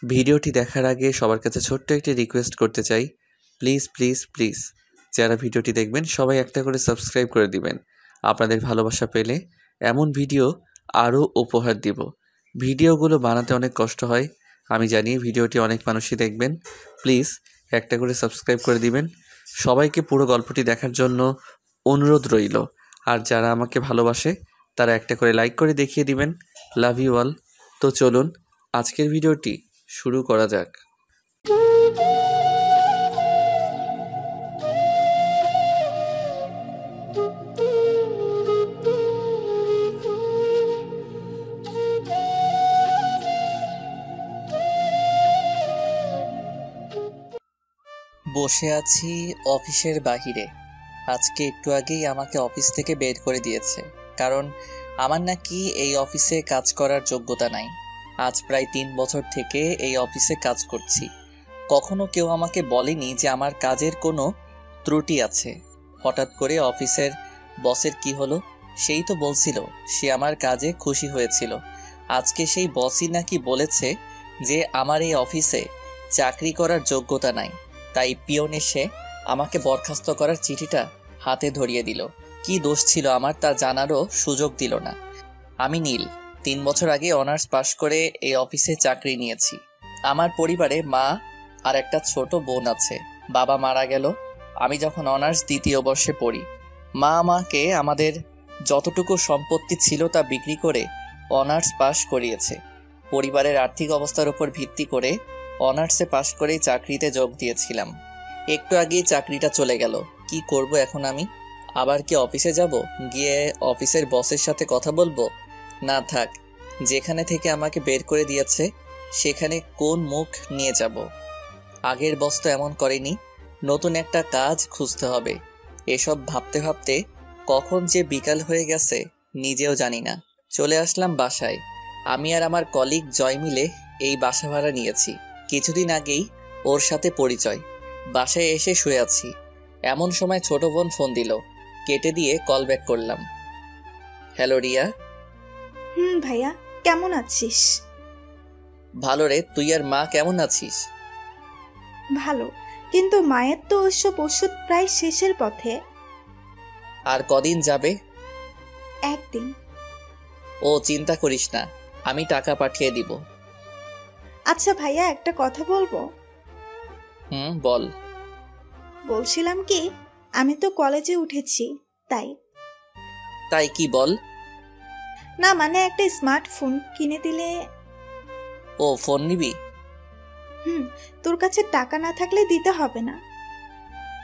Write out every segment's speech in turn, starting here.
ভিডিওটি দেখার আগে সবার কাছে ছোট্ট একটি রিকোয়েস্ট করতে চাই, প্লিজ প্লিজ প্লিজ যারা ভিডিওটি দেখবেন সবাই একটা করে সাবস্ক্রাইব করে দিবেন। আপনাদের ভালোবাসা পেলে এমন ভিডিও আরও উপহার দিব। ভিডিওগুলো বানাতে অনেক কষ্ট হয়, আমি জানি। ভিডিওটি অনেক মানুষই দেখবেন, প্লিজ একটা করে সাবস্ক্রাইব করে দিবেন। সবাইকে পুরো গল্পটি দেখার জন্য অনুরোধ রইল। আর যারা আমাকে ভালোবাসে তারা একটা করে লাইক করে দেখিয়ে দিবেন। Love you all. তো চলুন আজকের ভিডিওটি শুরু করা যাক। বসে আছি অফিসের বাহিরে। আজকে একটু আগেই আমাকে অফিস থেকে বের করে দিয়েছে, কারণ আমার নাকি এই অফিসে কাজ করার যোগ্যতা নাই। আজ প্রায় 3 বছর থেকে এই অফিসে কাজ করছি, কখনো কেউ আমাকে বলেনি যে আমার কাজের কোনো ত্রুটি আছে। হঠাৎ করে অফিসের বসের কি হলো, সেই তো বলছিল সে আমার কাজে খুশি হয়েছিল। আজকে সেই বসই নাকি বলেছে যে আমার এই অফিসে চাকরি করার যোগ্যতা নাই। তাই পিয়ন এসে আমাকে বরখাস্ত করার চিঠিটা হাতে ধরিয়ে দিল। কি দোষ ছিল আমার তা জানারও সুযোগ দিল না। আমি নীল, 3 বছর আগে অনার্স পাশ করে এই অফিসে চাকরি নিয়েছি। আমার পরিবারে মা আর একটা ছোট বোন আছে। বাবা মারা গেল আমি যখন অনার্স 2য় বর্ষে পড়ি। মা আমাকে আমাদের যতটুকু সম্পত্তি ছিল তা বিক্রি করে অনার্স পাশ করিয়েছে। পরিবারের আর্থিক অবস্থার উপর ভিত্তি করে অনার্সে পাশ করেই চাকরিতে যোগ দিয়েছিলাম। একটু আগেই চাকরিটা চলে গেল। কি করব এখন আমি? আবার কি অফিসে যাব, গিয়ে অফিসের বসের সাথে কথা বলবো? না থাক, যেখানে থেকে আমাকে বের করে দিয়েছে সেখানে কোন মুখ নিয়ে যাব? আগের বস তো এমন করেনি, নতুন একটা কাজ খুঁজতে হবে। এসব ভাবতে ভাবতে কখন যে বিকাল হয়ে গেছে নিজেও জানি না। চলে আসলাম বাসায়। আমি আর আমার কলিগ জয় মিলে এই বাসা ভাড়া নিয়েছি। কিছুদিন আগেই ওর সাথে পরিচয়। বাসায় এসে শুয়ে আছি, এমন সময় ছোট বোন ফোন দিল। কেটে দিয়ে কল ব্যাক করলাম। হ্যালো রিয়া। ভাইয়া, কেমন আছিস? ভালো রে, তুই আর মা কেমন আছিস? ভালো, কিন্তু মায়ের তো ওসব ওষুধ প্রায় শেষের পথে। আর কদিন যাবে? একদিন। ও চিন্তা করিস না, আমি টাকা পাঠিয়ে দিব। আচ্ছা ভাইয়া, একটা কথা বলবো? বল। বলছিলাম কি, আমি তো কলেজে উঠেছি, তাই। তাই কি বল? না মানে একটা স্মার্টফোন কিনে দিলে। ও ফোন নিবি? তোর কাছে টাকা না থাকলে দিতে হবে না।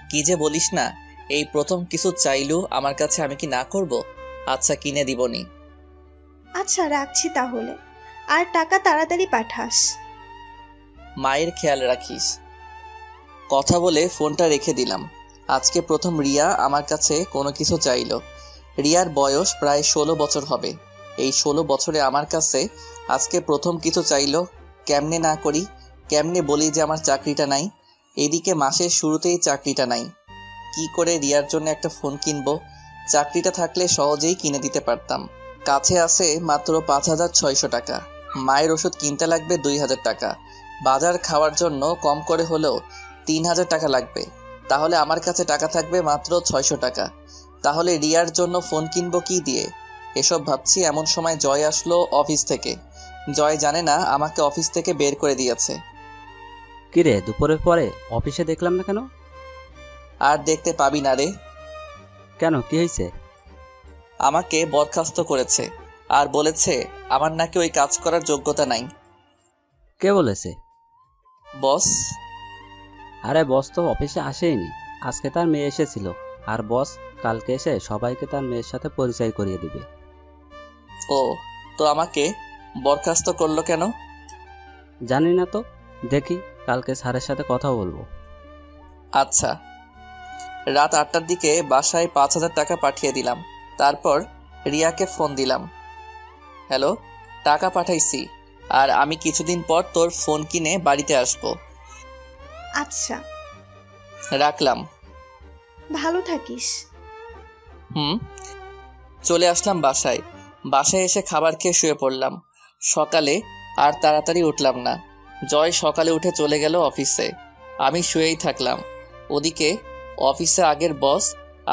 কি যে বলিস না, এই প্রথম কিছু চাইলু আমার কাছে, আমি কি না করব? আচ্ছা কিনে দিবনি। আচ্ছা রাখছি তাহলে, আর টাকা তাড়াতাড়ি পাঠাস। মায়ের খেয়াল রাখিস। কথা বলে ফোনটা রেখে দিলাম। আজকে প্রথম রিয়া আমার কাছে কোনো কিছু চাইলো। রিয়ার বয়স প্রায় 16 বছর হবে। এই 16 বছরে আমার কাছে আজকে প্রথম কিছু চাইলো। কেমনে না করি, কেমনে বলি যে আমার চাকরিটা নাই? এদিকে মাসের শুরুতেই চাকরিটা নাই। কি করে রিয়ার জন্য একটা ফোন কিনবো? চাকরিটা থাকলে সহজেই কিনে দিতে পারতাম। কাছে আছে মাত্র 5,600 টাকা। মায়ের ওষুধ কিনতে লাগবে 2,000 টাকা। বাজার খাওয়ার জন্য কম করে হলেও 3,000 টাকা লাগবে। তাহলে আমার কাছে টাকা থাকবে মাত্র 600 টাকা। তাহলে রিয়ার জন্য ফোন কিনবো কি দিয়ে? এসব ভাবছি এমন সময় জয় আসলো অফিস থেকে। জয় জানে না আমাকে অফিস থেকে বের করে দিয়েছে। কিরে, দুপুরের পরে অফিসে দেখলাম না কেন? আর দেখতে পাবি না রে। কেন, কি হয়েছে? আমাকে বরখাস্ত করেছে আর বলেছে আমার নাকি ওই কাজ করার যোগ্যতা নাই। কে বলেছে? বস। আরে বস তো অফিসে আসেনি, আজকে তার মেয়ে এসেছিল। আর বস কালকে এসে সবাইকে তার মেয়ের সাথে পরিচয় করিয়ে দিবে। ও, তো আমাকে বরখাস্ত করলো কেন? জানি না তো, দেখি কালকে স্যারের সাথে কথা বলবো। আচ্ছা। রাত 8টার দিকে বাসায় 5,000 টাকা পাঠিয়ে দিলাম। তারপর রিয়াকে ফোন দিলাম। হ্যালো, টাকা পাঠাইছি, আর আমি কিছুদিন পর তোর ফোন কিনে বাড়িতে আসবো। আচ্ছা, রাখলাম। ভালো থাকিস। চলে আসলাম বাসায়। বাসায় এসে খাবার খেয়ে শুয়ে পড়লাম। সকালে আর তাড়াতাড়ি উঠলাম না। জয় সকালে উঠে চলে গেল অফিসে। আমি শুয়েই থাকলাম। ওদিকে অফিসে আগের বস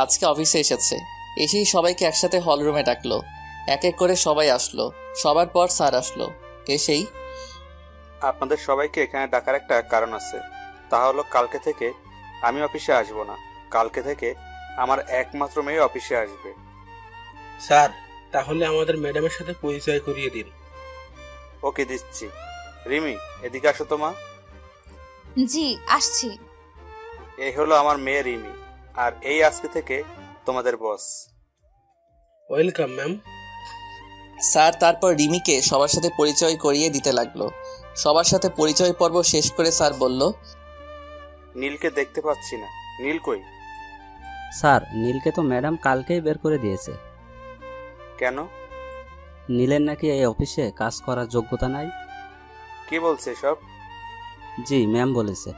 আজকে অফিসে এসেছে। এসেই সবাইকে একসাথে হলরুমে ডাকলো। এক এক করে সবাই আসলো। সবার পর স্যার আসলো। এসেই আপনাদের সবাইকে এখানে ডাকার একটা কারণ আছে। তা হলো কালকে থেকে আমি অফিসে আসবো না। কালকে থেকে আমার একমাত্র মেয়ে অফিসে আসবে। স্যার, তাহলে আমাদের ম্যাডামের সাথে পরিচয় করিয়ে দিন। ওকে, দিচ্ছি। রিমি, এদিকে আসো তো মা। জি আসছি। এই হলো আমার মেয়ে রিমি, আর এই আজকে থেকে তোমাদের বস। Welcome ma'am. স্যার তারপর রিমিকে সবার সাথে পরিচয় করিয়ে দিতে লাগলো। সবার সাথে পরিচয় পর্ব শেষ করে স্যার বলল, নীলকে দেখতে পাচ্ছি না। নীল কই? স্যার, নীলকে তো ম্যাডাম কালকেই বের করে দিয়েছে। কেন? নীলের নাকি এই অফিসে কাজ করার যোগ্যতা নাই। কি বলছে সব? জি ম্যাম বলেছে।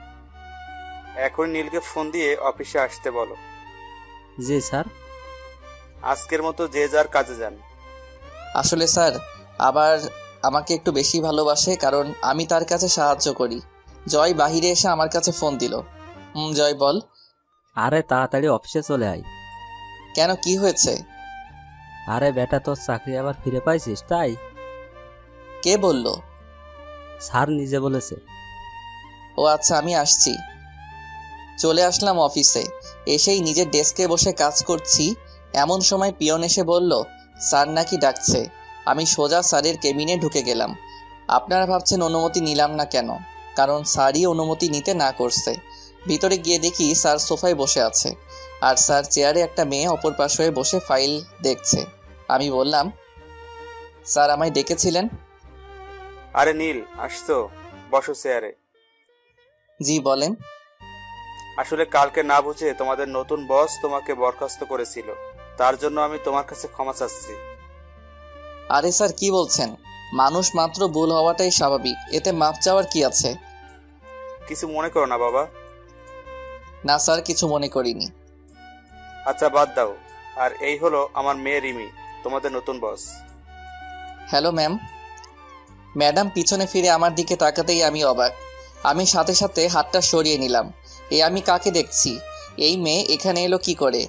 এখন নীলকে ফোন দিয়ে অফিসে আসতে বলো। জি স্যার। আজকের মতো যে যার কাজে যান। আসলে স্যার আবার আমাকে একটু বেশি ভালোবাসে, কারণ আমি তার কাছে সাহায্য করি। জয় বাহিরে এসে আমার কাছে ফোন দিল। জয় বল। আরে তাড়াতাড়ি অফিসে চলে আয়। কেন, কি হয়েছে? আরে বেটা, তোর চাকরি আবার ফিরে পাইছিস তাই। কে বলল? স্যার নিজে বলেছে। ও আচ্ছা, আমি আসছি। চলে আসলাম অফিসে। এসেই নিজের ডেস্কে বসে কাজ করছি, এমন সময় পিয়ন এসে বলল স্যার নাকি ডাকছে। আমি সোজা স্যারের কেবিনে ঢুকে গেলাম। আপনারা ভাবছেন অনুমতি নিলাম না কেন? কারণ স্যারই অনুমতি নিতে না করছে। ভিতরে গিয়ে দেখি স্যার সোফায় বসে আছে, আর স্যার চেয়ারে একটা মেয়ে অপর পাশ হয়ে বসে ফাইল দেখছে। আমি বললাম, স্যার আমায় ডেকেছিলেন? আরে নীল, আসতো, বসো চেয়ারে। জি বলেন। আসলে কালকে না বুঝে তোমাদের নতুন বস তোমাকে বরখাস্ত করেছিল, তার জন্য আমি তোমার কাছে ক্ষমা চাচ্ছি। আরে স্যার কি বলছেন? মানুষ মাত্র ভুল হওয়াটাই স্বাভাবিক, এতে মাপ চাওয়ার কি আছে? কিছু মনে করো না বাবা। না স্যার, কিছু মনে করিনি। আচ্ছা বাদ দাও। আর এই হলো আমার মেয়ে রিমি, তোমাদের নতুন বস। Hello ma'am. ম্যাডাম পিছনে ফিরে আমার দিকে তাকাতেই আমি অবাক। আমি সাথে সাথে হাতটা সরিয়ে নিলাম। আমি কাকে দেখছি? এই মেয়ে এখানে এলো কি করে?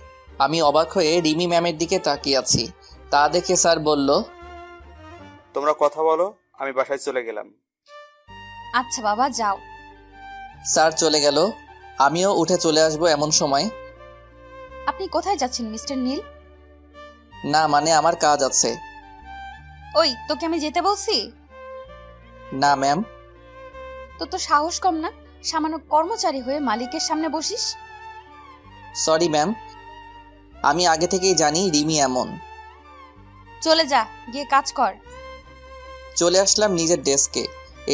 আমি অবাক হয়ে রিমি ম্যামের দিকে তাকিয়ে আছি। তা দেখে স্যার বলল, তোমরা কথা বলো, আমি বাসায় চলে গেলাম। আচ্ছা বাবা যাও। স্যার চলে গেল। আমিও উঠে চলে আসবো এমন সময়। আপনি কোথায় যাচ্ছেন মিস্টার নীল? না মানে আমার কাজ আছে। ওই তোকে আমি যেতে বলছি? না ম্যাম। তো সাহস কম না, সামান্য কর্মচারী হয়ে মালিকের সামনে বসিস। সরি ম্যাম, আমি আগে থেকেই জানি রিমি এমন। চলে যা, গিয়ে কাজ কর। চলে আসলাম নিজের ডেস্কে।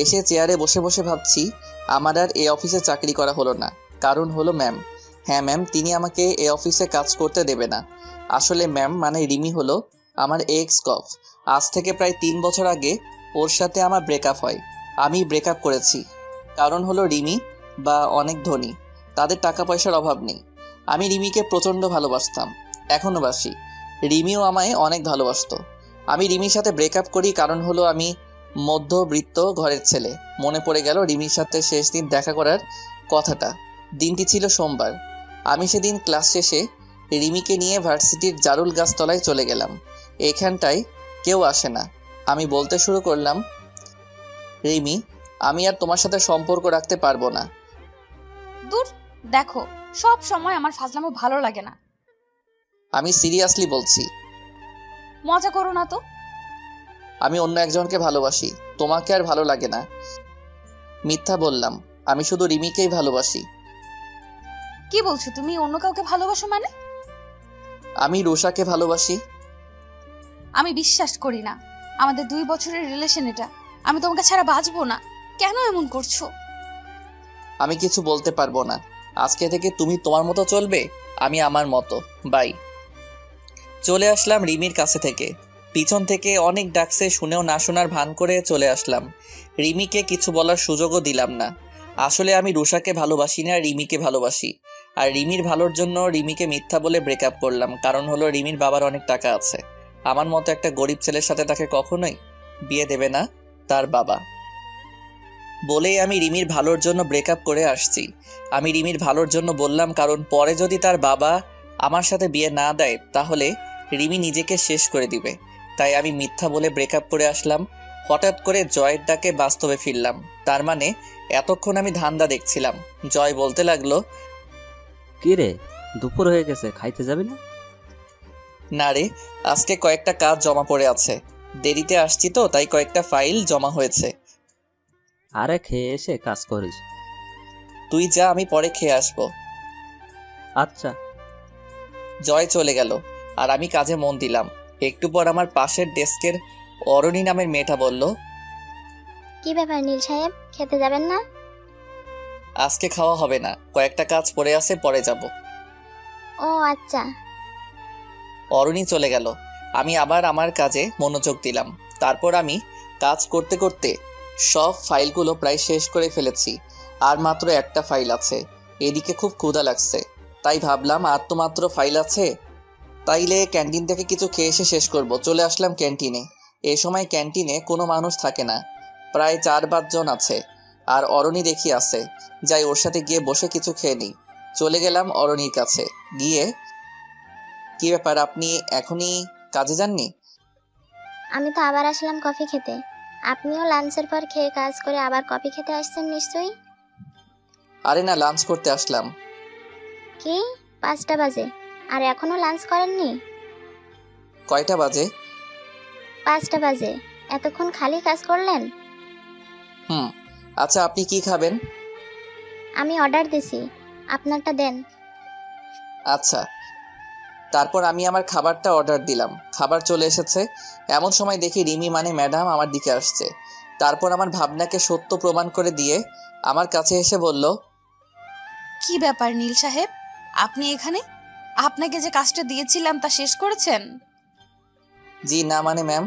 এসে চেয়ারে বসে বসে ভাবছি আমার আর এই অফিসে চাকরি করা হলো না। কারণ হলো ম্যাম। হ্যাঁ ম্যাম, তিনি আমাকে এই অফিসে কাজ করতে দেবে না। আসলে ম্যাম মানে রিমি হলো আমার এক্স কফ। আজ থেকে প্রায় 3 বছর আগে ওর সাথে আমার ব্রেকআপ হয়। আমি ব্রেকআপ করেছি কারণ হলো রিমি বা অনেক ধনী, তাদের টাকা পয়সার অভাব নেই। আমি রিমিকে প্রচণ্ড ভালোবাসতাম, এখনও বাসি। রিমিও আমায় অনেক ভালোবাসতো। আমি রিমির সাথে ব্রেকআপ করি কারণ হলো আমি মধ্যবিত্ত ঘরের ছেলে। মনে পড়ে গেল রিমির সাথে শেষ দিন দেখা করার কথাটা। দিনটি ছিল সোমবার। আমি সেদিন ক্লাস শেষে রিমিকে নিয়ে ভার্সিটির জারুল গাছতলায় চলে গেলাম। এখানটায় কেউ আসে না। আমি বলতে শুরু করলাম, রিমি, আমি আর তোমার সাথে সম্পর্ক রাখতে পারবো না। দূর, দেখো সব সময় আমার ফাজলামো ভালো লাগে না। আমি সিরিয়াসলি বলছি। মজা করো না তো। আমি অন্য একজনকে ভালোবাসি, তোমাকে আর ভালো লাগে না। মিথ্যা বললাম, আমি শুধু রিমিকেই ভালোবাসি। কি বলছো তুমি? অন্য কাউকে ভালোবাসো মানে? আমি রুষাকে ভালোবাসি। আমি বিশ্বাস করি না। আমাদের 2 বছরের রিলেশন এটা। আমি তোমাকে ছাড়া বাঁচবো না। কেন এমন করছো? আমি কিছু বলতে পারবো না। আজকে থেকে তুমি তোমার মতো চলবে, আমি আমার মতো। বাই। চলে আসলাম রিমির কাছে থেকে। পিছন থেকে অনেক ডাকছে, শুনেও না শোনার ভান করে চলে আসলাম। রিমিকে কিছু বলার সুযোগও দিলাম না। আসলে আমি রুষাকে ভালোবাসি না, রিমিকে ভালোবাসি। আর রিমির ভালোর জন্য রিমিকে মিথ্যা বলে ব্রেকআপ করলাম। কারণ হলো রিমির বাবার অনেক টাকা আছে। আমার মতো একটা গরিব ছেলের সাথে তাকে কখনোই বিয়ে দেবে না তার বাবা। বলেই আমি রিমির ভালোর জন্য ব্রেকআপ করে আসছি। আমি রিমির ভালোর জন্য বললাম, কারণ পরে যদি তার বাবা আমার সাথে বিয়ে না দেয় তাহলে রিমি নিজেকে শেষ করে দিবে। তাই আমি মিথ্যা বলে ব্রেকআপ করে আসলাম। হঠাৎ করে জয়ের ডাকে বাস্তবে ফিরলাম। তার মানে এতক্ষণ আমি ধান্দা দেখছিলাম। জয় বলতে লাগলো, কি রে, দুপুর হয়ে গেছে, খাইতে যাবি না? না রে, আজকে কয়েকটা কাজ জমা পড়ে আছে, দেরিতে আসছি তো তাই কয়েকটা ফাইল জমা হয়েছে। আরে খেয়ে এসে কাজ করিস। তুই যা, আমি পরে খেয়ে আসবো। আচ্ছা। জয় চলে গেল আর আমি কাজে মন দিলাম। একটু পর আমার পাশের ডেস্কের অরণি নামের মেয়েটা বলল, কি ব্যাপার নীল সাহেব, খেতে যাবেন না? আজকে খাওয়া হবে না, কয়েকটা কাজ পড়ে আছে, পরে যাব। ও আচ্ছা। অরণি চলে গেল। আমি আবার আমার কাজে মনোযোগ দিলাম। তারপর আমি কাজ করতে করতে সব ফাইলগুলো প্রায় শেষ করে ফেলেছি। আর মাত্র একটা ফাইল আছে। এদিকে খুব ক্ষুধা লাগছে, তাই ভাবলাম আর তো মাত্র ফাইল আছে, তাইলে ক্যান্টিন থেকে কিছু খেয়ে এসে শেষ করব। চলে আসলাম ক্যান্টিনে। এ সময় ক্যান্টিনে কোনো মানুষ থাকে না, প্রায় 4-5 জন আছে। আর অরণি দেখি আছে। যাই ওর সাথে গিয়ে বসে কিছু খেয়ে নিই। চলে গেলাম অরণির কাছে। গিয়ে, কি ব্যাপার, আপনি এখনই কাজে যাননি? আমি তো আবার আসলাম কফি খেতে। আপনিও লাঞ্চের পর খেয়ে কাজ করে আবার কফি খেতে আসছেন নিশ্চয়ই? আরে না, লাঞ্চ করতে আসলাম। কি, 5টা বাজে আর এখনো লাঞ্চ করেননি? কয়টা বাজে? 5টা বাজে, এতক্ষণ খালি কাজ করলেন? আচ্ছা, আপনি কি খাবেন? আমি অর্ডার দিছি, আপনারটা দেন। আচ্ছা। তারপর আমি আমার খাবারটা অর্ডার দিলাম। খাবার চলে এসেছে। এমন সময় দেখি রিমি মানে ম্যাডাম আমার দিকে আসছে। তারপর আমার ভাবনাকে সত্য প্রমাণ করে দিয়ে আমার কাছে এসে বলল, কি ব্যাপার নীল সাহেব, আপনি এখানে? আপনাকে যে কাজটা দিয়েছিলাম তা শেষ করেছেন? জি না মানে ম্যাম।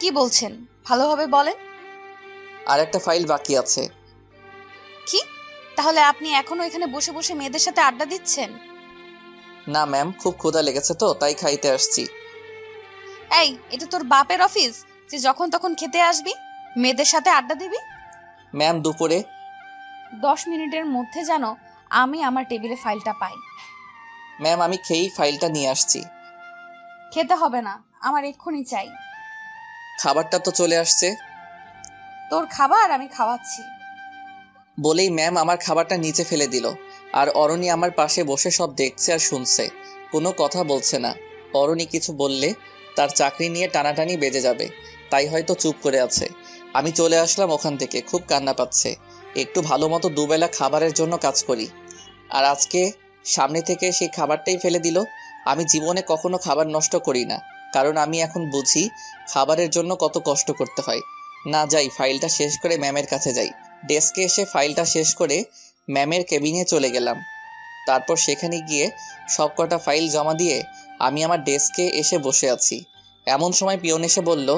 কি বলছেন, ভালোভাবে বলেন। আর একটা ফাইল বাকি আছে। কি, তাহলে আপনি এখনো এখানে বসে বসে মেয়েদের সাথে আড্ডা দিচ্ছেন? না ম্যাম, খুব ক্ষুধা লেগেছে তো তাই খাইতে আসছি। এই, এটা তোর বাপের অফিস যে যখন তখন খেতে আসবি, মেয়েদের সাথে আড্ডা দিবি? ম্যাম, দুপুরে 10 মিনিটের মধ্যে যেন আমি আমার টেবিলে ফাইলটা পাই। ম্যাম, আমি খেয়েই ফাইলটা নিয়ে আসছি। খেতে হবে না, আমার এক্ষুনি চাই। খাবারটা তো চলে আসছে। তোর খাবার আমি খাওয়াচ্ছি। বলেই ম্যাম আমার খাবারটা নিচে ফেলে দিল। আর অরণি আমার পাশে বসে সব দেখছে আর শুনছে, কোনো কথা বলছে না। অরণি কিছু বললে তার চাকরি নিয়ে টানাটানি বেজে যাবে, তাই হয়তো চুপ করে আছে। আমি চলে আসলাম ওখান থেকে। খুব কান্না পাচ্ছে। একটু ভালো মতো দুবেলা খাবারের জন্য কাজ করি, আর আজকে সামনে থেকে সেই খাবারটাই ফেলে দিল। আমি জীবনে কখনো খাবার নষ্ট করি না, কারণ আমি এখন বুঝি খাবারের জন্য কত কষ্ট করতে হয়। না, যাই ফাইলটা শেষ করে ম্যামের কাছে যাই। ডেস্কে এসে ফাইলটা শেষ করে ম্যামের কেবিনে চলে গেলাম। তারপর সেখানে গিয়ে সব কটা ফাইল জমা দিয়ে আমি আমার ডেস্কে এসে বসে আছি। এমন সময় পিয়ন এসে বলল,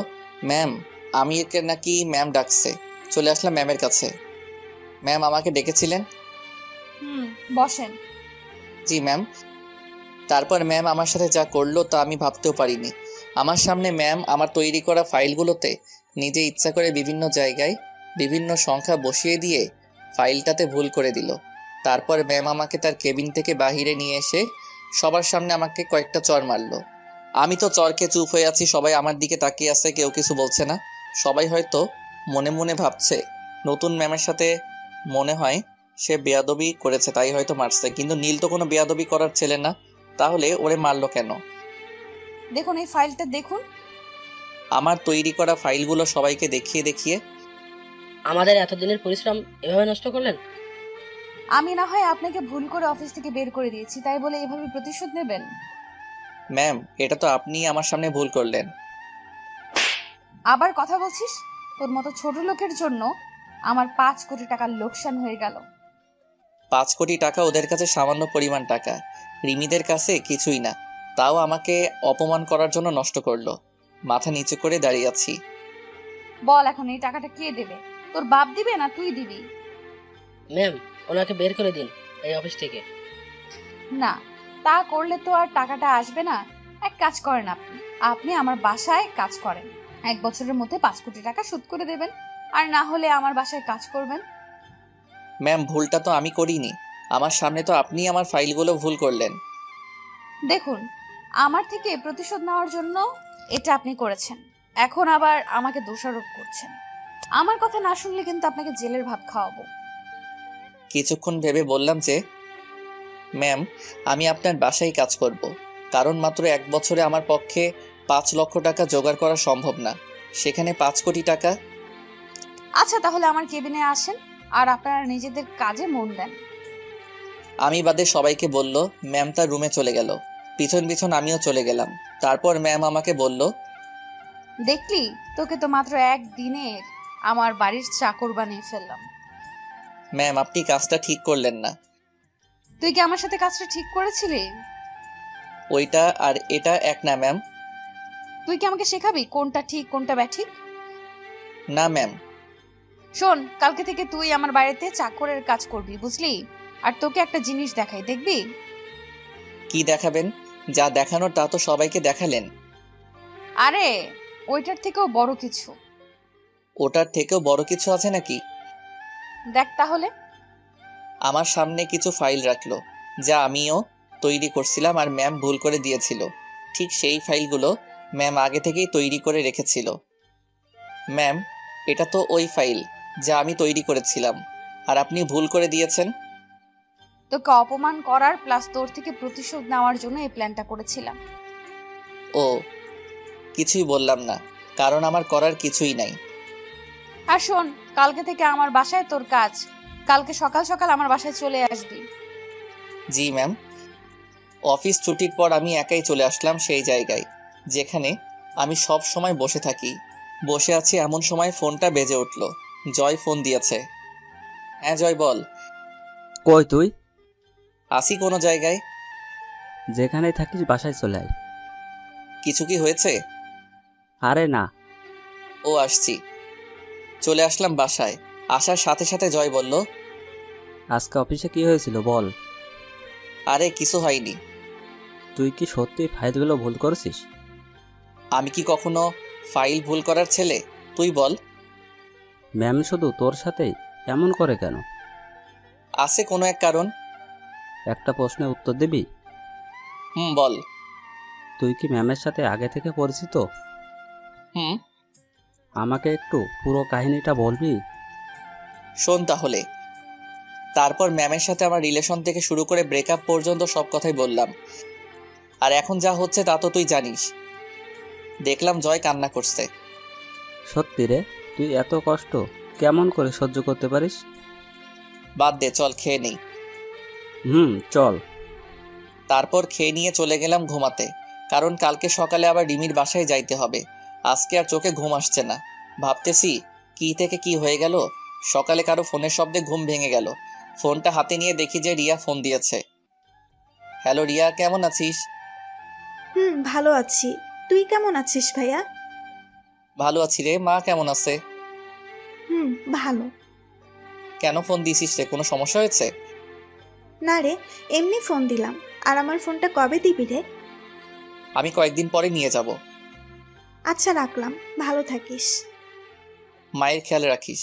ম্যাম, আমি একে নাকি ম্যাম ডাকছে। চলে আসলাম ম্যামের কাছে। ম্যাম, আমাকে ডেকেছিলেন? বসেন। জি ম্যাম। তারপর ম্যাম আমার সাথে যা করলো তা আমি ভাবতেও পারিনি। আমার সামনে ম্যাম আমার তৈরি করা ফাইলগুলোতে নিজে ইচ্ছা করে বিভিন্ন জায়গায় বিভিন্ন সংখ্যা বসিয়ে দিয়ে ফাইলটাতে ভুল করে দিল। তারপর ম্যাম আমাকে তার কেবিন থেকে বাহিরে নিয়ে এসে সবার সামনে আমাকে কয়েকটা চর মারলো। আমি তো চরকে চুপ হয়ে আছি। সবাই আমার দিকে তাকিয়ে আছে, কেউ কিছু বলছে না। সবাই হয়তো মনে মনে ভাবছে নতুন ম্যামের সাথে মনে হয় সে বেয়াদবি করেছে তাই হয়তো মারছে, কিন্তু নীল তো কোনো বেয়াদবি করার ছেলে না, তাহলে ওরে মারলো কেন? দেখুন এই ফাইলটা দেখুন। আমার তৈরি করা ফাইলগুলো সবাইকে দেখিয়ে দেখিয়ে, আমাদের এতদিনের পরিশ্রম এভাবে নষ্ট করলেন? আমি না হয় আপনাকে ভুল করে অফিস থেকে বের করে দিয়েছি, তাই বলে এভাবে প্রতিশোধ নেবেন? ম্যাম, এটা তো আপনিই আমার সামনে ভুল করলেন। আবার কথা বলছিস? তোর মতো ছোট লোকের জন্য আমার 5 কোটি টাকার লোকসান হয়ে গেল। 5 কোটি টাকা ওদের কাছে সামান্য পরিমাণ টাকা, রিমিদের কাছে কিছুই না। তাও আমাকে অপমান করার জন্য নষ্ট করলো। মাথা নিচু করে দাঁড়িয়ে আছি। বল, এখন এই টাকাটা কে দেবে? তোর বাপ দিবে না তুই দিবি? ম্যাম, ওনাকে বের করে দিন এই অফিস থেকে। না, তা করলে তো আর টাকাটা আসবে না। এক কাজ করেন, আপনি আমার বাসায় কাজ করেন। 1 বছরের মধ্যে 5 কোটি টাকা শোধ করে দেবেন। আর না হলে আমার বাসায় কাজ করবেন। ম্যাম, ভুলটা তো আমি করিনি। আমার সামনে তো আপনি আমার ফাইলগুলো ভুল করলেন। দেখুন, আমার থেকে প্রতিশোধ নেওয়ার জন্য এটা আপনি করেছেন, এখন আবার আমাকে দোষারোপ করছেন। আমার কথা না শুনলে কিন্তু আপনাকে জেলের ভাত খাওয়াবো। কিছুক্ষণ ভেবে বললাম যে, ম্যাম, আমি আপনার বাসায় কাজ করব, কারণ মাত্র 1 বছরে আমার পক্ষে 5 লক্ষ টাকা জোগাড় করা সম্ভব না, সেখানে 5 কোটি টাকা। আচ্ছা, তাহলে আমার কেবিনে আসেন আর আপনারা নিজেদের কাজে মন দেন। আমি বাদে সবাইকে বলল। ম্যাম তার রুমে চলে গেল, পিছন পিছন আমিও চলে গেলাম। তারপর ম্যাম আমাকে বলল, দেখলি, তোকে তো মাত্র 1 দিনের আমার বাড়ির চাকর বানিয়ে ফেললাম। ম্যাম, আপনি কাজটা ঠিক করলেন না। তুই কি আমার সাথে কাজটা ঠিক করেছিলি? ওইটা আর এটা এক না ম্যাম। তুই কি আমাকে শেখাবি কোনটা ঠিক কোনটা ব্যাঠিক? না ম্যাম। শোন, কালকে থেকে তুই আমার বাড়িতে চাকরের কাজ করবি, বুঝলি? আর তোকে একটা জিনিস দেখাই, দেখবি? কি দেখাবেন? যা দেখানোর তা তো সবাইকে দেখালেন। আরে, ওইটার থেকেও বড় কিছু। ওটার থেকেও বড় কিছু আছে নাকি? দেখ তাহলে। আমার সামনে কিছু ফাইল রাখলো, যা আমিও তৈরি করছিলাম আর ম্যাম ভুল করে দিয়েছিল। ঠিক সেই ফাইলগুলো ম্যাম আগে থেকেই তৈরি করে রেখেছিল। ম্যাম, এটা তো ওই ফাইল যা আমি তৈরি করেছিলাম, আর আপনি ভুল করে দিয়েছেন। তোকে অপমান করার প্লাস তোর থেকে প্রতিশোধ নেওয়ার জন্য এই প্ল্যানটা করেছিলাম। ও, কিছুই বললাম না, কারণ আমার করার কিছুই নাই। আর শোন, কালকে থেকে আমার বাসায় তোর কাজ। কালকে সকাল সকাল আমার বাসায় চলে আসবি। জি ম্যাম। অফিস ছুটির পর আমি একাই চলে আসলাম সেই জায়গায় যেখানে আমি সব সময় বসে থাকি। বসে আছি এমন সময় ফোনটা বেজে উঠল। জয় ফোন দিয়েছে। হ্যাঁ জয়, বল। কই তুই? আসি কোনো জায়গায়। যেখানেই থাকিস বাসায় চলে আয়। কিছু কি হয়েছে? আরে না। ও, আসছি। চলে আসলাম বাসায়। আসার সাথে সাথে জয় বলল, আজকে অফিসে কি হয়েছিল বল। আরে কিছু হয়নি। তুই কি সত্যি ফাইলগুলো ভুল করেছিস? আমি কি কখনো ফাইল ভুল করার ছেলে? তুই বল। ম্যাম শুধু তোর সাথেই এমন করে কেন? আছে কোনো এক কারণ। একটা প্রশ্নের উত্তর দিবি? বল। তুই কি ম্যামের সাথে আগে থেকে পরিচিত? হুম। আমাকে একটু পুরো কাহিনীটা বলবি? শোন তাহলে। তারপর ম্যামের সাথে আমার রিলেশন থেকে শুরু করে ব্রেকআপ পর্যন্ত সব কথাই বললাম। আর এখন যা হচ্ছে তা তো তুই জানিস। দেখলাম জয় কান্না করছে। সত্যি রে, তুই এত কষ্ট কেমন করে সহ্য করতে পারিস? বাদ দে, চল খেয়ে নেই। চল। তারপর খেয়ে নিয়ে চলে গেলাম ঘুমাতে, কারণ কালকে সকালে আবার রিমির বাসায় যাইতে হবে। আজকে আর চোখে ঘুম আসছে না। ভাবতেছি কি থেকে কি হয়ে গেল। সকালে কারো ফোনের শব্দে ঘুম ভেঙে গেল। ফোনটা হাতে নিয়ে দেখি যে রিয়া ফোন দিয়েছে। হ্যালো রিয়া, কেমন আছিস? ভালো আছি। তুই কেমন আছিস ভাইয়া? ভালো আছি রে। মা কেমন আছে? ভালো। কেন ফোন দিছিস রে? কোনো সমস্যা হয়েছে? না রে, এমনি ফোন দিলাম। আর আমার ফোনটা কবে দিবি রে? আমি কয়েকদিন পরে নিয়ে যাব। আচ্ছা, রাখলাম। ভালো থাকিস। মায়ের খেয়াল রাখিস।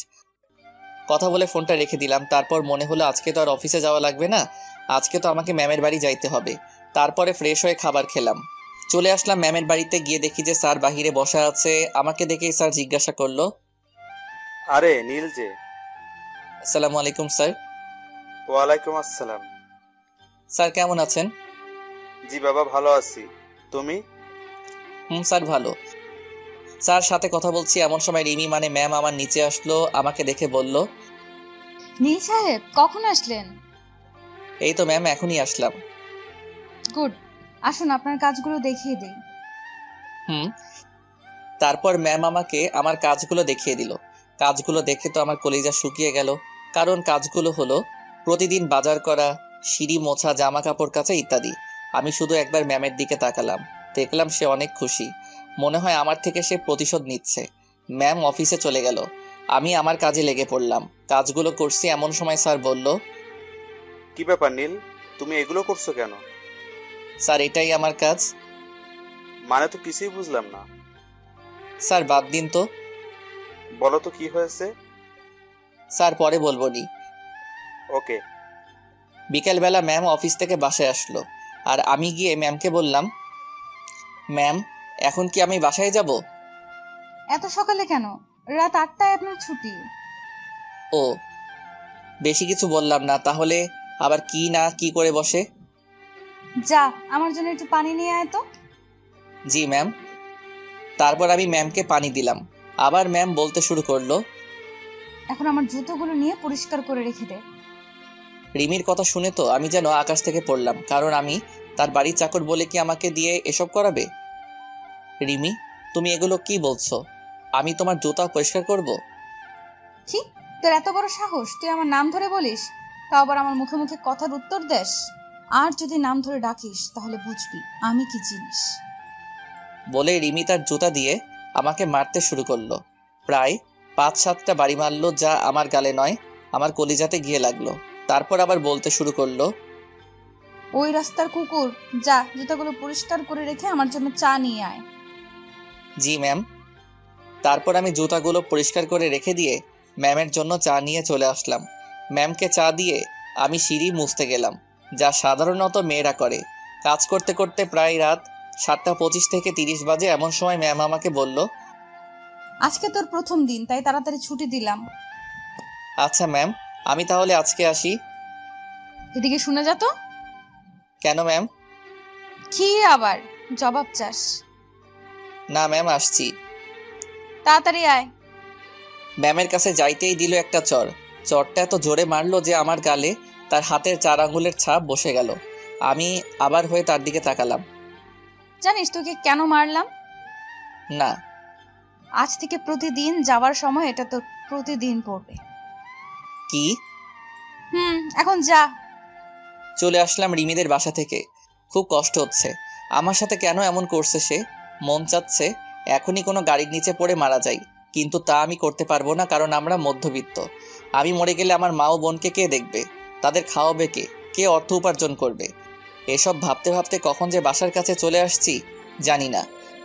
কথা বলে ফোনটা রেখে দিলাম। তারপর মনে হলো আজকে তো আর অফিসে যাওয়া লাগবে না, আজকে তো আমাকে ম্যামের বাড়ি যাইতে হবে। তারপরে ফ্রেশ হয়ে খাবার খেলাম। চলে আসলাম ম্যামের বাড়িতে। গিয়ে দেখি যে স্যার বাহিরে বসা আছে। আমাকে দেখেই স্যার জিজ্ঞাসা করলো, আরে নীল যে। আসসালামু আলাইকুম স্যার। ওয়ালাইকুম আসসালাম। স্যার কেমন আছেন? জি বাবা, ভালো আছি। তুমি? স্যার ভালো। স্যার সাথে কথা বলছি এমন সময় রিমি মানে ম্যাম আমার নিচে আসলো। আমাকে দেখে বলল, নীল সাহেব, কখন আসলেন? এই তো ম্যাম, এখনই আসলাম। গুড, আসুন আপনার কাজগুলো দেখিয়ে দিই। তারপর ম্যাম আমাকে আমার কাজগুলো দেখিয়ে দিল। কাজগুলো দেখে তো আমার কলিজা শুকিয়ে গেল। কারণ কাজগুলো হলো প্রতিদিন বাজার করা, সিঁড়ি মোছা, জামা কাপড় কাচা ইত্যাদি। আমি শুধু একবার ম্যামের দিকে তাকালাম। দেখলাম সে অনেক খুশি। মনে হয় আমার থেকে সে প্রতিশোধ নিচ্ছে। ম্যাম অফিসে চলে গেল। আমি আমার কাজে লেগে পড়লাম। কাজগুলো করছি এমন সময় স্যার বলল, কি ব্যাপার নীল, তুমি এগুলো করছো কেন? স্যার এটাই আমার কাজ। মানে তো কিছুই বুঝলাম না। স্যার বাদ দিন তো। বলো তো কি হয়েছে। স্যার পরে বলবো নি। ওকে। বিকেলবেলা ম্যাম অফিস থেকে বাসায় আসলো, আর আমি গিয়ে ম্যামকে বললাম, ম্যাম এখন কি আমি বাসায় যাব? এত সকালে কেন? রাত 8টায় আপনার ছুটি। ও, বেশি কিছু বললাম না, তাহলে আবার কি না কি করে বসে। যা, আমার জন্য একটু পানি নিয়ে আয় তো। জি ম্যাম। তারপর আমি ম্যামকে পানি দিলাম। আবার ম্যাম বলতে শুরু করলো, এখন আমার জুতোগুলো নিয়ে পরিষ্কার করে রেখে দে। রিমির কথা শুনে তো আমি যেন আকাশ থেকে পড়লাম, কারণ আমি তার বাড়ির চাকর বলে কি আমাকে দিয়ে এসব করাবে? রিমি, তুমি এগুলো কি বলছো? আমি তোমার জুতা পরিষ্কার করব? কি, তোর এত বড় সাহস? তুই আমার নাম ধরে বলিস, তাও আবার আমার মুখে মুখে কথার উত্তর দেস। আর যদি নাম ধরে ডাকিস তাহলে বুঝবি আমি কি জিনিস। বলে রিমি তার জুতা দিয়ে আমাকে মারতে শুরু করলো। প্রায় 5-7টা বাড়ি মারলো, যা আমার গালে নয়, আমার কলিজাতে গিয়ে লাগলো। তারপর আবার বলতে শুরু করলো, ওই রাস্তার কুকুর, যা জুতাগুলো পরিষ্কার করে রেখে আমার জন্য চা নিয়ে আয়। জি ম্যাম। তারপর আমি জুতাগুলো পরিষ্কার করে রেখে দিয়ে ম্যামের জন্য চা নিয়ে চলে আসলাম। ম্যামকে চা দিয়ে আমি সিঁড়ি মুছতে গেলাম, যা সাধারণত মেয়েরা করে। কাজ করতে করতে প্রায় রাত 7:25 থেকে 30 বাজে। এমন সময় ম্যাম আমাকে বলল, আজকে তোর প্রথম দিন, তাই তাড়াতাড়ি ছুটি দিলাম। আচ্ছা ম্যাম, আমি তাহলে আজকে আসি। এদিকে শুনে যা তো। কেন ম্যাম? কি আবার জবাব চাস? না ম্যাম, আসছি। তাড়াতাড়ি আয়। ম্যামের কাছে যাইতেই দিল একটা চর। চরটা এত জোরে মারলো যে আমার গালে তার হাতের 4 আঙ্গুলের ছাপ বসে গেল। আমি আবার হয়ে তার দিকে তাকালাম। জানিস তোকে কেন মারলাম? না। আজ থেকে প্রতিদিন যাওয়ার সময় এটা তোর প্রতিদিন পড়বে। কি? এখন যা। চলে আসলাম রিমিদের বাসা থেকে। খুব কষ্ট হচ্ছে। আমার সাথে কেন এমন করছে সে? মন চাচ্ছে এখনই কোনো গাড়ির নিচে পড়ে মারা যাই, কিন্তু তা আমি করতে পারবো না, কারণ আমরা মধ্যবিত্ত। আমি মরে গেলে আমার মা ও বোনকে কে দেখবে? তাদের খাওয়াবে কে? কে অর্থ উপার্জন করবে? এসব ভাবতে ভাবতে কখন যে বাসার কাছে চলে আসছি জানি না।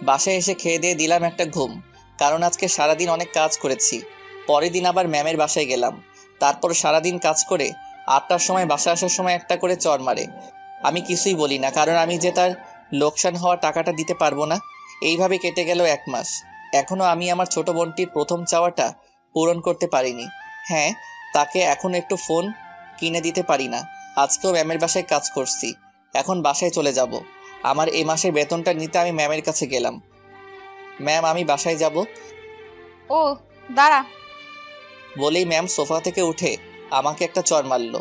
বাসায় এসে খেয়ে দিয়ে দিলাম একটা ঘুম, কারণ আজকে সারাদিন অনেক কাজ করেছি। পরের দিন আবার ম্যামের বাসায় গেলাম। তারপর সারাদিন কাজ করে 8টার সময় বাসা আসার সময় একটা করে চর মারে। আমি কিছুই বলি না, কারণ আমি যে তার লোকসান হওয়া টাকাটা দিতে পারবো না। এইভাবে কেটে গেল 1 মাস। এখনও আমি আমার ছোট বোনটির প্রথম চাওয়াটা পূরণ করতে পারিনি। হ্যাঁ, তাকে এখন একটু ফোন কিনে দিতে পারি না। আজকেও ম্যামের বাসায় কাজ করছি, এখন বাসায় চলে যাব। আমার এই মাসের বেতনটা নিতে আমি ম্যামের কাছে গেলাম। ম্যাম, আমি বাসায় যাব। ও দাঁড়া। বলেই ম্যাম সোফা থেকে উঠে আমাকে একটা চর মারল।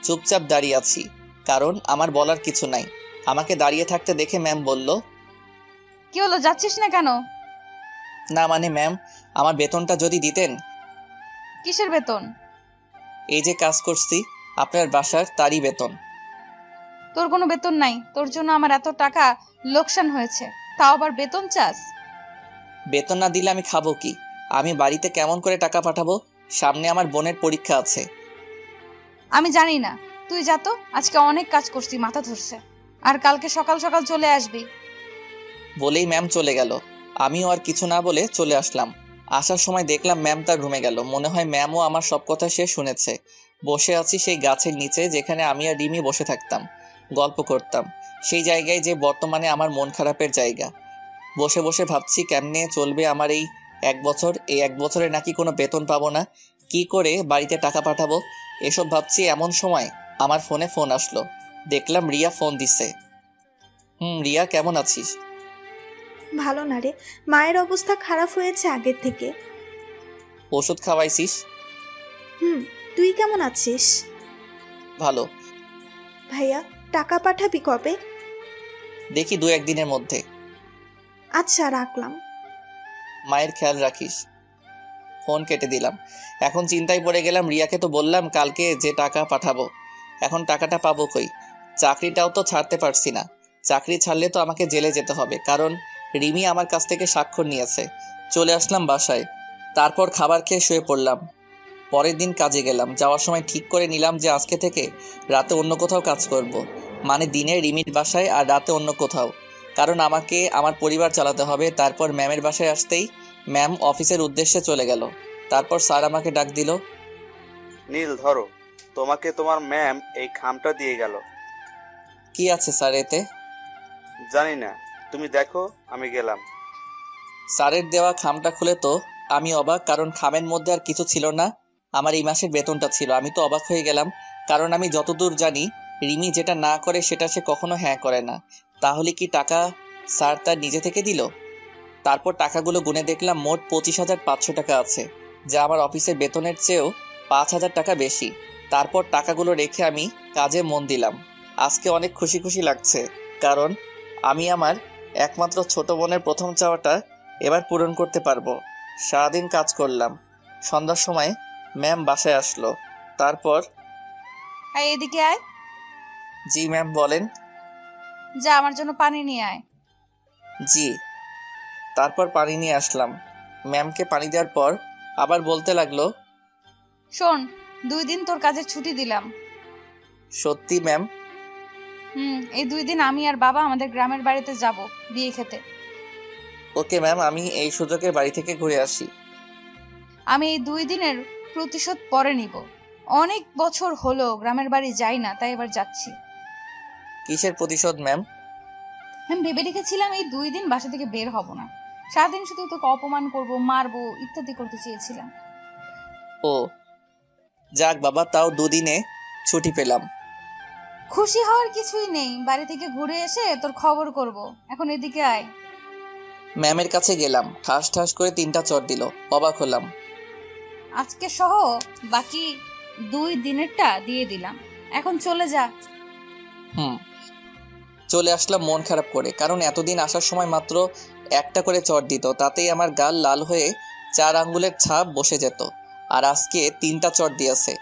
চুপচাপ দাঁড়িয়ে আছি, কারণ আমার বলার কিছু নাই। আমাকে দাঁড়িয়ে থাকতে দেখে ম্যাম বলল, কি হলো, যাচ্ছিস না কেন? না মানে ম্যাম, আমার বেতনটা যদি দিতেন। কিসের বেতন? এই যে কাজ করছি আপনার বাসার, তারই বেতন। তোর কোনো বেতন নাই, তোর জন্য আমার এত টাকা লোকসান হয়েছে, তাও আবার বেতন চাস? বেতন না দিলে আমি খাবো কি? আমি বাড়িতে কেমন করে টাকা পাঠাবো? সামনে আমার বোনের পরীক্ষা আছে। আমি জানি না, তুই যা তো। আজকে অনেক কাজ করছি, মাথা ধরছে। আর কালকে সকাল সকাল চলে আসবি। বলেই ম্যাম চলে গেল। আমিও আর কিছু না বলে চলে আসলাম। আসার সময় দেখলাম ম্যাম তার রুমে গেল। মনে হয় ম্যামও আমার সব কথা সে শুনেছে। বসে আছি সেই গাছের নিচে, যেখানে আমি আর রিমি বসে থাকতাম, গল্প করতাম। সেই জায়গায় যে বর্তমানে আমার মন খারাপের জায়গা। বসে বসে ভাবছি কেমনে চলবে আমার এই 1 বছর। এই 1 বছরে নাকি কোনো বেতন পাবো না, কি করে বাড়িতে টাকা পাঠাবো, এসব ভাবছি। এমন সময় আমার ফোনে ফোন আসলো। দেখলাম রিয়া ফোন দিছে। রিয়া, কেমন আছিস? ভালো না রে, মায়ের অবস্থা খারাপ হয়েছে আগের থেকে। ওষুধ খাওয়াইছিস? তুই কেমন আছিস? ভালো। ভাইয়া, টাকা পাঠাবি কবে? দেখি 2-1 দিনের মধ্যে। আচ্ছা, রাখলাম। মায়ের খেয়াল রাখিস। ফোন কেটে দিলাম। এখন চিন্তায় পড়ে গেলাম। রিয়াকে তো বললাম কালকে যে টাকা পাঠাবো, এখন টাকাটা পাবো কই? চাকরিটাও তো ছাড়তে পারছি না। চাকরি ছাড়লে তো আমাকে জেলে যেতে হবে, কারণ রিমি আমার কাছ থেকে স্বাক্ষর নিয়েছে। চলে আসলাম বাসায়। তারপর খাবার খেয়ে শুয়ে পড়লাম। পরের দিন কাজে গেলাম। যাওয়ার সময় ঠিক করে নিলাম যে আজকে থেকে রাতে অন্য কোথাও কাজ করব। মানে দিনে রিমির বাসায় আর রাতে অন্য কোথাও, কারণ আমাকে আমার পরিবার চালাতে হবে। তারপর ম্যামের বাসায় আসতেই ম্যাম অফিসের উদ্দেশ্যে চলে গেল। তারপর স্যার আমাকে ডাক দিল। নীল ধরো, তোমাকে তোমার ম্যাম এই খামটা দিয়ে গেল। কি আছে স্যার এতে? জানি না, তুমি দেখো, আমি গেলাম। স্যারের দেওয়া খামটা খুলে তো আমি অবাক, কারণ খামের মধ্যে আর কিছু ছিল না, আমার এই মাসের বেতনটা ছিল। আমি তো অবাক হয়ে গেলাম, কারণ আমি যতদূর জানি রিমি যেটা না করে সেটা সে কখনো হ্যাঁ করে না। তাহলে কি টাকা স্যার তার নিজে থেকে দিল? তারপর টাকাগুলো গুনে দেখলাম মোট 25,500 টাকা আছে, যা আমার অফিসের বেতনের চেয়েও 5,000 টাকা বেশি। তারপর টাকাগুলো রেখে আমি কাজে মন দিলাম। আজকে অনেক খুশি খুশি লাগছে, কারণ আমি আমার একমাত্র ছোট বোনের প্রথম চাওয়াটা এবার পূরণ করতে পারবো। সারাদিন কাজ করলাম। সন্ধ্যার সময় ম্যাম বাসায় আসলো। তারপর এদিকে আয়। জি ম্যাম বলেন। যা আমার জন্য পানি নিয়ে আয়। জি। তারপর পানি নিয়ে আসলাম। ম্যামকে পানি দেওয়ার পর আবার বলতে লাগলো, শোন, 2 দিন তোর কাজের ছুটি দিলাম। সত্যি ম্যাম? এই 2 দিন আমি আর বাবা আমাদের গ্রামের বাড়িতে যাব বিয়ে খেতে। ওকে ম্যাম, আমি এই সুযোগে বাড়ি থেকে ঘুরে আসি। আমি এই 2 দিনের প্রতিশোধ পরে নিব। অনেক বছর হলো গ্রামের বাড়ি যাই না, তাই এবার যাচ্ছি। কিসের প্রতিশোধ ম্যাম? আমি ভেবে রেখেছিলাম এই 2 দিন বাসা থেকে বের হব না। সারাদিন শুধু তোকে অপমান করব, মারবো, ইত্যাদি করতে চেয়েছিলাম। ও যাক বাবা, তাও 2 দিনে ছুটি পেলাম। খুশি হওয়ার কিছুই নেই, বাড়ি থেকে ঘুরে এসে তোর খবর করব। এখন এদিকে আয়। ম্যামের কাছে গেলাম, ঠাস ঠাস করে 3টা চড় দিল। অবাক হলাম। আজকে সহ বাকি 2 দিনেরটা দিয়ে দিলাম, এখন চলে যা। চলে আসলাম মন খারাপ করে, কারণ এতদিন আসার সময় মাত্র 1টা করে চড় দিত, তাতেই আমার গাল লাল হয়ে 4 আঙ্গুলের ছাপ বসে যেত। আর আজকে 3টা চড় দিয়েছে।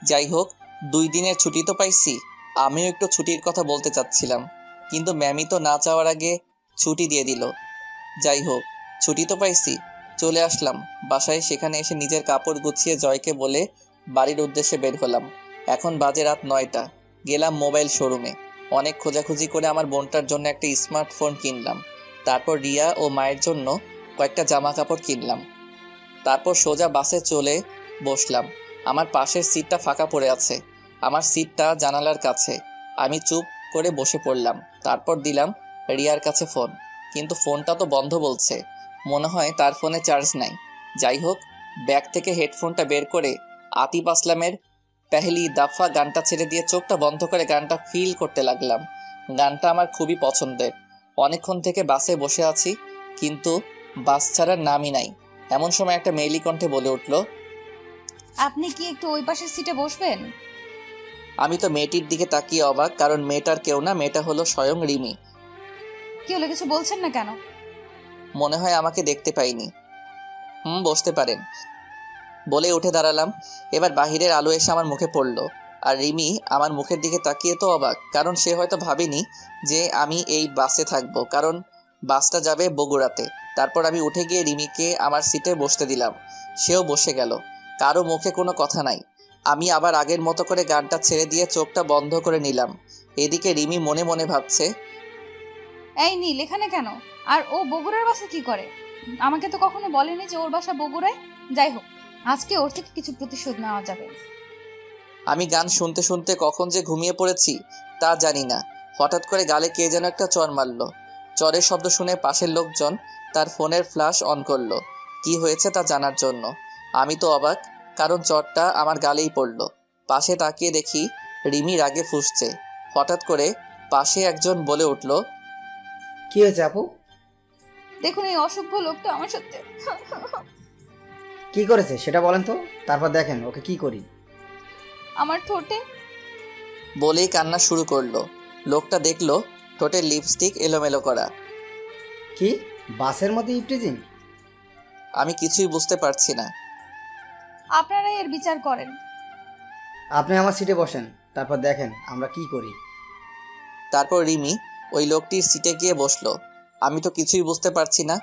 যাই হোক, 2 দিনের ছুটি তো পাইছি। আমিও একটু ছুটির কথা বলতে চাচ্ছিলাম, কিন্তু ম্যামই তো না চাওয়ার আগে ছুটি দিয়ে দিল। যাই হোক, ছুটি তো পাইছি। চলে আসলাম বাসায়। সেখানে এসে নিজের কাপড় গুছিয়ে জয়কে বলে বাড়ির উদ্দেশ্যে বের হলাম। এখন বাজে রাত 9টা। গেলাম মোবাইল শোরুমে। অনেক খোঁজাখুঁজি করে আমার বোনটার জন্য একটা স্মার্টফোন কিনলাম। তারপর রিয়া ও মায়ের জন্য কয়েকটা জামা কাপড় কিনলাম। তারপর সোজা বাসে চলে বসলাম। আমার পাশের সিটটা ফাঁকা পড়ে আছে। আমার সিটটা জানালার কাছে। আমি চুপ করে বসে পড়লাম। তারপর দিলাম রিয়ার কাছে ফোন, কিন্তু ফোনটা তো বন্ধ বলছে। মনে হয় তার ফোনে চার্জ নাই। যাই হোক, ব্যাগ থেকে হেডফোনটা বের করে আতিফ আসলামের পেহলি দাফা গানটা ছেড়ে দিয়ে চোখটা বন্ধ করে গানটা ফিল করতে লাগলাম। গানটা আমার খুবই পছন্দের। অনেকক্ষণ থেকে বাসে বসে আছি, কিন্তু বাস ছাড়ার নামই নাই। এমন সময় একটা মেয়েলি কণ্ঠে বলে উঠল, আপনি কি একটু ওই পাশের সিটে বসবেন? আমি তো মেয়েটির দিকে তাকিয়ে অবাক, কারণ মেয়েটার কেউ না, মেয়েটা হলো স্বয়ং রিমি। কি হলো, কিছু বলছেন না কেন? মনে হয় আমাকে দেখতে পাইনি। বসতে পারেন বলে উঠে দাঁড়ালাম। এবার বাহিরের আলো এসে আমার মুখে পড়ল, আর রিমি আমার মুখের দিকে তাকিয়ে তো অবাক, কারণ সে হয়তো ভাবেনি যে আমি এই বাসে থাকবো, কারণ বাসটা যাবে বগুড়াতে। তারপর আমি উঠে গিয়ে রিমিকে আমার সিটে বসতে দিলাম। সেও বসে গেল। কারো মুখে কোনো কথা নাই। আমি আবার আগের মতো করে গানটা ছেড়ে দিয়ে চোখটা বন্ধ করে নিলাম। এদিকে রিমি মনে মনে ভাবছে, এই নীল এখানে কেন? আর ও বগুড়ার বাসে কি করে? আমাকে তো কখনো বলেনি যে ওর বাসা বগুড়ায়। যাই হোক, আজকে ওর থেকে কিছু প্রতিশোধ নেওয়া যাবে। আমি গান শুনতে শুনতে কখন যে ঘুমিয়ে পড়েছি তা জানি না। হঠাৎ করে গালে কে যেন একটা চড় মারল। চরের শব্দ শুনে পাশের লোকজন তার ফোনের ফ্ল্যাশ অন করলো কি হয়েছে তা জানার জন্য। আমি তো অবাক, কারণ চরটা আমার গালেই পড়ল। পাশে তাকিয়ে দেখি রিমি রাগে ফুঁসছে। হঠাৎ করে পাশে একজন বলে উঠল, কি হয়েছে আপু? দেখুন, এই অসভ্য লোকটা আমার সাথে। কি করেছে সেটা বলেন তো, তারপর দেখেন ওকে কি করি। আমার ঠোঁটে। বলেই কান্না শুরু করলো। লোকটা দেখলো ঠোঁটের লিপস্টিক এলোমেলো করা। কি বাসের মধ্যে ইফটিজিং? আমি কিছুই বুঝতে পারছি না। আপনারাই এর বিচার করেন। আপনি আমার সিটে বসেন, তারপর দেখেন আমরা কি করি। তারপর রিমি ওই লোকটির সিটে গিয়ে বসলো। আমি তো কিছুই বুঝতে পারছি না।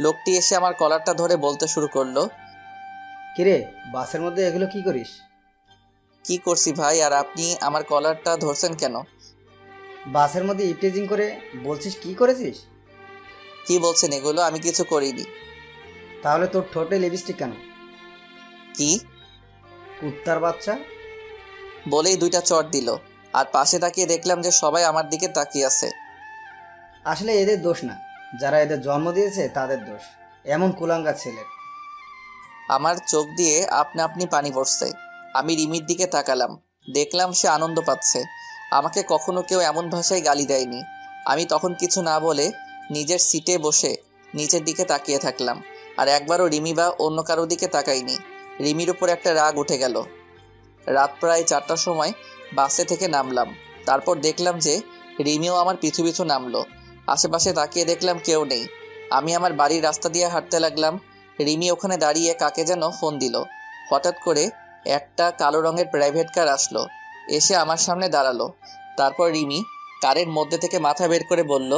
লোকটি এসে আমার কলারটা ধরে বলতে শুরু করলো, কিরে বাসের মধ্যে এগুলো কি করিস? কি করছি ভাই, আর আপনি আমার কলারটা ধরছেন কেন? বাসের মধ্যে ইফটিজিং করে বলছিস কি করেছিস? কি বলছেন এগুলো? আমি কিছু করিনি। তাহলে তোর ঠোঁটে লিপস্টিক কেন? কি? কুত্তার বাচ্চা। বলেই 2টা চড় দিল। আর পাশে তাকিয়ে দেখলাম যে সবাই আমার দিকে তাকিয়ে আছে। আসলে এদের দোষ না, যারা এদের জন্ম দিয়েছে তাদের দোষ, এমন কুলাঙ্গার ছেলে। আমার চোখ দিয়ে আপনা আপনি পানি পড়ছে। আমি রিমির দিকে তাকালাম, দেখলাম সে আনন্দ পাচ্ছে। আমাকে কখনো কেউ এমন ভাষায় গালি দেয়নি। আমি তখন কিছু না বলে নিজের সিটে বসে নিচের দিকে তাকিয়ে থাকলাম, আর একবারও রিমি বা অন্য কারোর দিকে তাকাইনি। রিমির উপর একটা রাগ উঠে গেল। রাত প্রায় 4টার সময় বাসে থেকে নামলাম। তারপর দেখলাম যে রিমিও আমার পিছু পিছু নামলো। আশেপাশে তাকিয়ে দেখলাম কেউ নেই। আমি আমার বাড়ির রাস্তা দিয়ে হাঁটতে লাগলাম। রিমি ওখানে দাঁড়িয়ে কাকে যেন ফোন দিল। হঠাৎ করে একটা কালো রঙের প্রাইভেট কার আসলো, এসে আমার সামনে দাঁড়ালো। তারপর রিমি কারের মধ্যে থেকে মাথা বের করে বলল,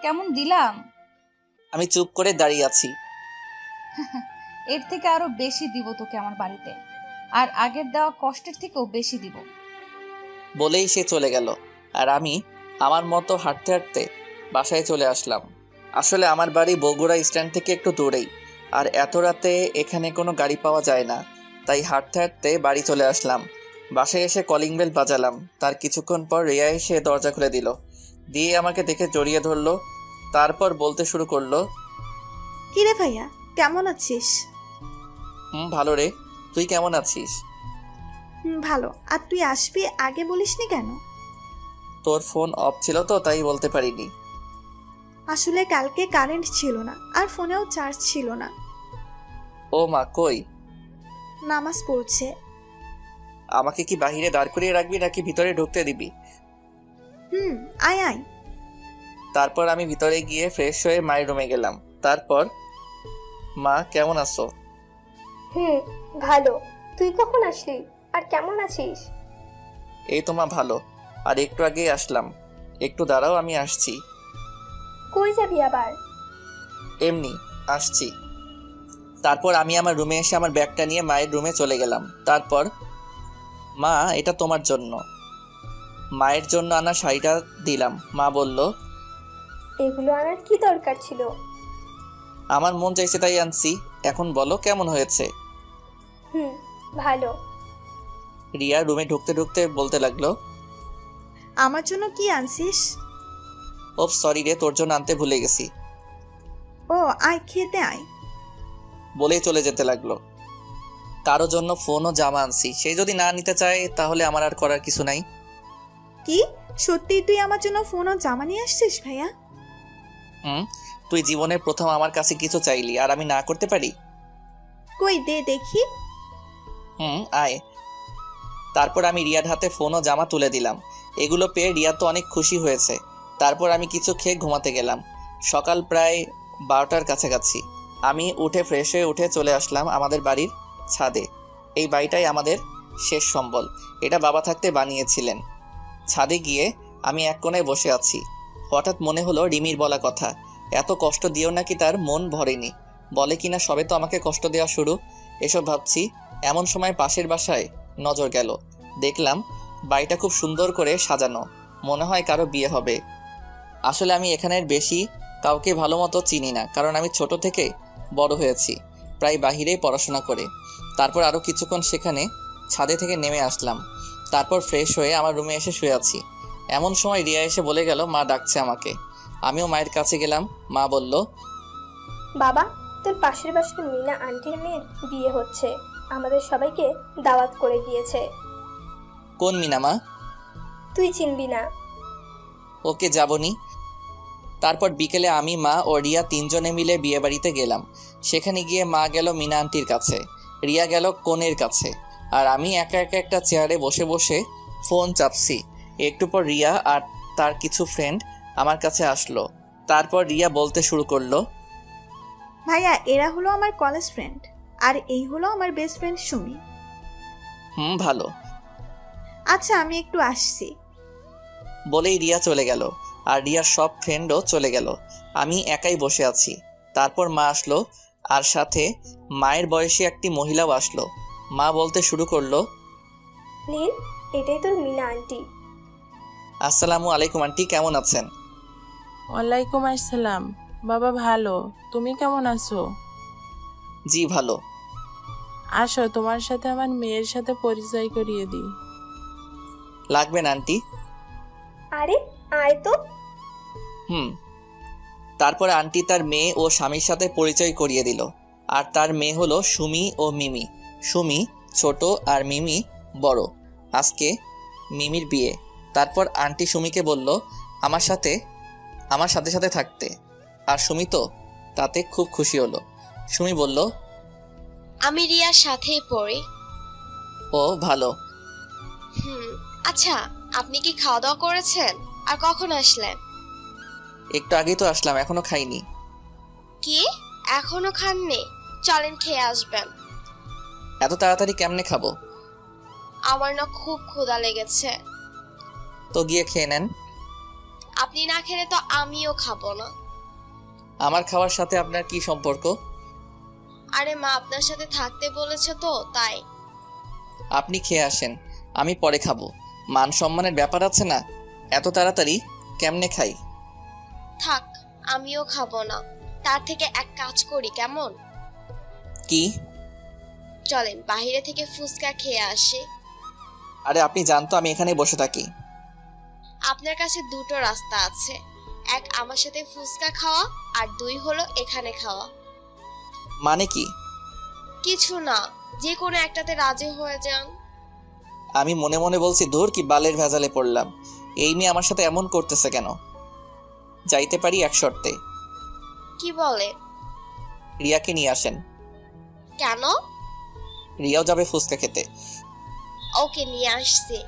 কেমন দিলাম? আমি চুপ করে দাঁড়িয়ে আছি। এর থেকে আরো বেশি দিব তোকে আমার বাড়িতে, আর আগের দেওয়া কষ্টের থেকেও বেশি দিব। বলেই সে চলে গেল। আর আমি আমার মতো হাঁটতে হাঁটতে বাসায় চলে আসলাম। আসলে আমার বাড়ি বগুড়া স্ট্যান্ড থেকে একটু দূরেই, আর এত রাতে এখানে কোনো গাড়ি পাওয়া যায় না। তাই হাঁটতে হাঁটতে বাড়ি চলে আসলাম। বাসায় এসে কলিং বেল বাজালাম। তার কিছুক্ষণ পর রিয়া এসে দরজা খুলে দিল, দিয়ে আমাকে দেখে জড়িয়ে ধরলো। তারপর বলতে শুরু করলো, কিরে ভাইয়া, কেমন আছিস? ভালো রে, তুই কেমন আছিস? ভালো। আর তুই আসবি আগে বলিসনি কেন? তোর ফোন অফ ছিল তো, তাই বলতে পারিনি। আসলে কালকে কারেন্ট ছিল না, আর ফোনেও চার্জ ছিল না। ও মা, কই? নামাজ পড়ছে। আমাকে কি বাহিরে দাঁড় করিয়ে রাখবি নাকি ভিতরে ঢুকতে দিবি? আয় আয়। তারপর আমি ভিতরে গিয়ে ফ্রেশ হয়ে মায়ের রুমে গেলাম। তারপর, মা কেমন আছো? ভালো। তুই কখন আসলি আর কেমন আছিস? এই তো মা, ভালো। আর একটু আগেই আসলাম। একটু দাঁড়াও, আমি আসছি। কই যাবি আবার? এমনি আসছি। তারপর আমি আমার রুমে এসে আমার ব্যাগটা নিয়ে মায়ের রুমে চলে গেলাম। তারপর, মা এটা তোমার জন্য। মায়ের জন্য আনা শাড়িটা দিলাম। মা বলল, এগুলো আনার কি দরকার ছিল? আমার মন চাইছে তাই আনছি। এখন বলো কেমন হয়েছে? ভালো। রিয়া রুমে ঢুকতে ঢুকতে বলতে লাগলো, আমার জন্য কি আনছিস? ও সরি রে, তোর জন্য আনতে ভুলে গেছি। ও আয়, খেতে আয়। বলেই চলে যেতে লাগলো। কারো জন্য ফোন ও জামা আনছি, সে যদি না নিতে চায় তাহলে আমার আর করার কিছু নাই। কি সত্যি তুই আমার জন্য ফোন ও জামা নিয়ে আসছিস ভাইয়া? তুই জীবনের প্রথম আমার কাছে কিছু চাইলি, আর আমি না করতে পারি? কই দে দেখি। আয়। তারপর আমি রিয়ার হাতে ফোন ও জামা তুলে দিলাম। এগুলো পেয়ে রিয়া তো অনেক খুশি হয়েছে। তারপর আমি কিছু খেয়ে ঘুমাতে গেলাম। সকাল প্রায় 12টার কাছাকাছি। আমি উঠে ফ্রেশ হয়ে উঠে চলে আসলাম আমাদের বাড়ির ছাদে। এই বাড়িটাই আমাদের শেষ সম্বল। এটা বাবা থাকতে বানিয়েছিলেন। ছাদে গিয়ে আমি এক কোণায় বসে আছি। হঠাৎ মনে হলো রিমির বলা কথা, এত কষ্ট দিও নাকি তার মন ভরেনি। বলে কিনা সবে তো আমাকে কষ্ট দেওয়া শুরু। এসব ভাবছি, এমন সময় পাশের বাসায় নজর গেল। দেখলাম বাড়িটা খুব সুন্দর করে সাজানো, মনে হয় কারো বিয়ে হবে। আসলে আমি এখানের বেশি কাউকে ভালো মতো চিনি না, কারণ আমি ছোট থেকে বড় হয়েছি প্রায় বাহিরেই পড়াশোনা করে। তারপর আরও কিছুক্ষণ সেখানে ছাদে থেকে নেমে আসলাম। তারপর ফ্রেশ হয়ে আমার রুমে এসে শুয়ে আছি। এমন সময় রিয়া এসে বলে গেল মা ডাকছে আমাকে। আমিও মায়ের কাছে গেলাম। মা বলল, বাবা, তোর পাশের বাসার মিনা আন্টির মেয়ের বিয়ে হচ্ছে, আমাদের সবাইকে দাওয়াত করে গিয়েছে। কোন মিনা মা? তুই চিনবি না। ওকে, যাবনি। তারপর বিকেলে আমি, মা ও রিয়া 3 জনে মিলে বিয়ে বাড়িতে গেলাম। সেখানে গিয়ে মা গেল মিনা আন্টির কাছে, রিয়া গেল কনের কাছে, আর আমি একা একা একটা চেয়ারে বসে বসে ফোন চাপছি। একটু পর রিয়া আর তার কিছু ফ্রেন্ড আমার কাছে আসলো। তারপর রিয়া বলতে শুরু করলো, ভাইয়া এরা হলো আমার কলেজ ফ্রেন্ড, আর এই হলো আমার বেস্ট ফ্রেন্ড সুমি। ভালো। আচ্ছা আমি একটু আসছি। বলেই রিয়া চলে গেল, আর রিয়ার সব ফ্রেন্ডও চলে গেল। আমি একাই বসে আছি। তারপর মা আসলো, আর সাথে মায়ের বয়সী একটি মহিলাও আসলো। মা বলতে শুরু করলো, নীল, এটাই তোর মিনা আন্টি। আসসালামু আলাইকুম আন্টি, কেমন আছেন? ওয়ালাইকুম আসসালাম। বাবা ভালো, তুমি কেমন আছো? জি ভালো। আসো তোমার সাথে আমার মেয়ের সাথে পরিচয় করিয়ে দিই। লাগবে না আন্টি। আরে আয় তো। তারপরে আন্টি তার মেয়ে ও স্বামীর সাথে পরিচয় করিয়ে দিল। আর তার মেয়ে হলো সুমি ও মিমি। সুমি ছোট আর মিমি বড়। আজকে মিমির বিয়ে। তারপর আন্টি সুমিকে বলল আমার সাথে সাথে থাকতে। আর সুমি তো তাতে খুব খুশি হলো। সুমি বলল, আমি রিয়ার সাথেই পড়ি। ও ভালো। আচ্ছা, আপনি কি খাওয়া দাওয়া করেছেন? আর কখন আসলেন? একটু আগেই তো আসলাম, এখনো খাইনি। কি এখনো খাননি? চলেন খেয়ে আসবেন। এত তাড়াতাড়ি কেমনে খাবো? আমার না খুব ক্ষুধা লেগেছে। তো গিয়ে খেয়ে নেন। আপনি না খেলে তো আমিও খাবো না। আমার খাওয়ার সাথে আপনার কি সম্পর্ক? আরে মা আপনার সাথে থাকতে বলেছে তো তাই। আপনি খেয়ে আসেন, আমি পরে খাবো। মান সম্মানের ব্যাপার আছে না? এত তাড়াতাড়ি কেমনে খাই? থাক, আমিও খাবো না। তার থেকে এক কাজ করি কেমন? কি? চলেন বাইরে থেকে ফুচকা খেয়ে আসি। আরে আপনি জানতো আমি এখানে বসে থাকি। আপনার কাছে দুটো রাস্তা আছে, এক আমার সাথে ফুচকা খাওয়া আর দুই হলো এখানে খাওয়া। মানে কি? কিছু না, যে কোনো একটাতে রাজি হয়ে যান। আমি মনে মনে বলছি ধুর কি বালের ভেজালে পড়লাম, এই মেয়ে আমার সাথে এমন করতেছে কেন। যাইতে পারি এক শর্তে। কি বলে? রিয়াকে নিয়ে আসেন। কেন? রিয়াও যাবে ফুচকা খেতে। ওকে নিয়ে আসছি।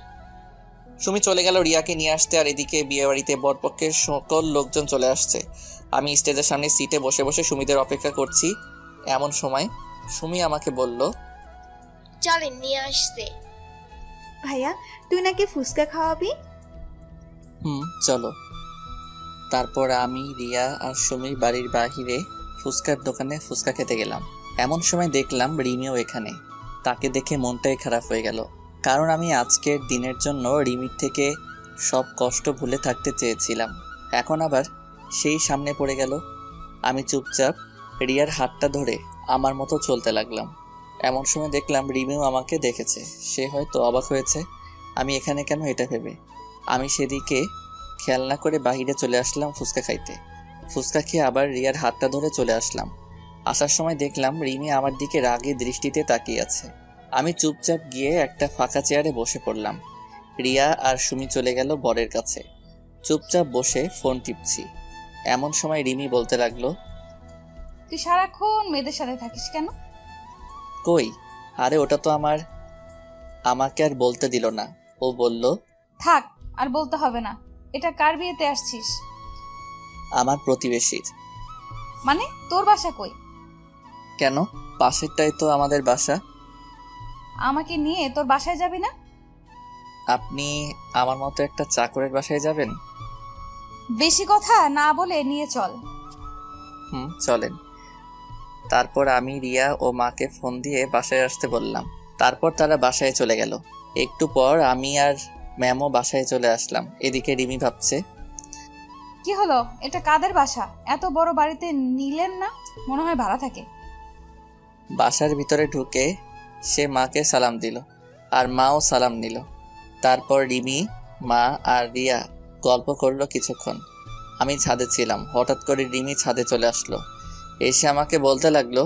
সুমি চলে গেল রিয়াকে নিয়ে আসতে। আর এদিকে বিয়ে বাড়িতে বরপক্ষের সকল লোকজন চলে আসছে। আমি স্টেজের সামনে সিটে বসে বসে সুমিদের অপেক্ষা করছি। এমন সময় সুমি আমাকে বলল, চলেন নিয়ে আসছি। ভাইয়া তুই নাকি ফুচকা খাওয়াবি? চলো। তারপর আমি, রিয়া আর সুমির বাড়ির বাহিরে ফুচকার দোকানে ফুচকা খেতে গেলাম। এমন সময় দেখলাম রিমিও এখানে। তাকে দেখে মনটাই খারাপ হয়ে গেল, কারণ আমি আজকের দিনের জন্য রিমির থেকে সব কষ্ট ভুলে থাকতে চেয়েছিলাম। এখন আবার সেই সামনে পড়ে গেল। আমি চুপচাপ রিয়ার হাতটা ধরে আমার মতো চলতে লাগলাম। এমন সময় দেখলাম রিমিও আমাকে দেখেছে। সে হয়তো অবাক হয়েছে আমি এখানে কেন, এটা ভেবে আমি সেদিকে খেয়াল না করে বাহিরে চলে আসলাম ফুচকা খাইতে। ফুচকা খেয়ে আবার রিয়ার হাতটা ধরে চলে আসলাম। আসার সময় দেখলাম রিমি আমার দিকে রাগী দৃষ্টিতে তাকিয়ে আছে। আমি চুপচাপ গিয়ে একটা ফাঁকা চেয়ারে বসে পড়লাম। রিয়া আর সুমি চলে গেল বরের কাছে। চুপচাপ বসে ফোন টিপছি। এমন সময় রিমি বলতে লাগলো, তুই সারাক্ষণ মেয়েদের সাথে থাকিস কেন? কই, আরে ওটা তো আমাকে আর বলতে দিল না। ও বলল, থাক আর বলতে হবে না। এটা কার বিয়েতে আসছিস? আমার প্রতিবেশীর। মানে তোর বাসা কই? কেন, পাশেরটাই তো আমাদের বাসা। আমাকে নিয়ে তোর বাসায় যাবি না? আপনি আমার মতো একটা চাকরের বাসায় যাবেন? বেশি কথা না বলে নিয়ে চল। চলেন। তারপর আমি রিয়া ও মাকে ফোন দিয়ে বাসায় আসতে বললাম। তারপর তারা বাসায় চলে গেল। একটু পর আমি আর ম্যামও বাসায় চলে আসলাম। এদিকে রিমি ভাবছে, কি হলো, এটা কাদের বাসা? এত বড় বাড়িতে নিলেন না, মনে হয় ভাড়া থাকে। বাসার ভিতরে ঢুকে সে মাকে সালাম দিল আর মাও সালাম নিল। তারপর রিমি, মা আর রিয়া গল্প করলো কিছুক্ষণ। আমি ছাদে ছিলাম। হঠাৎ করে রিমি ছাদে চলে আসলো। এসে আমাকে বলতে লাগলো,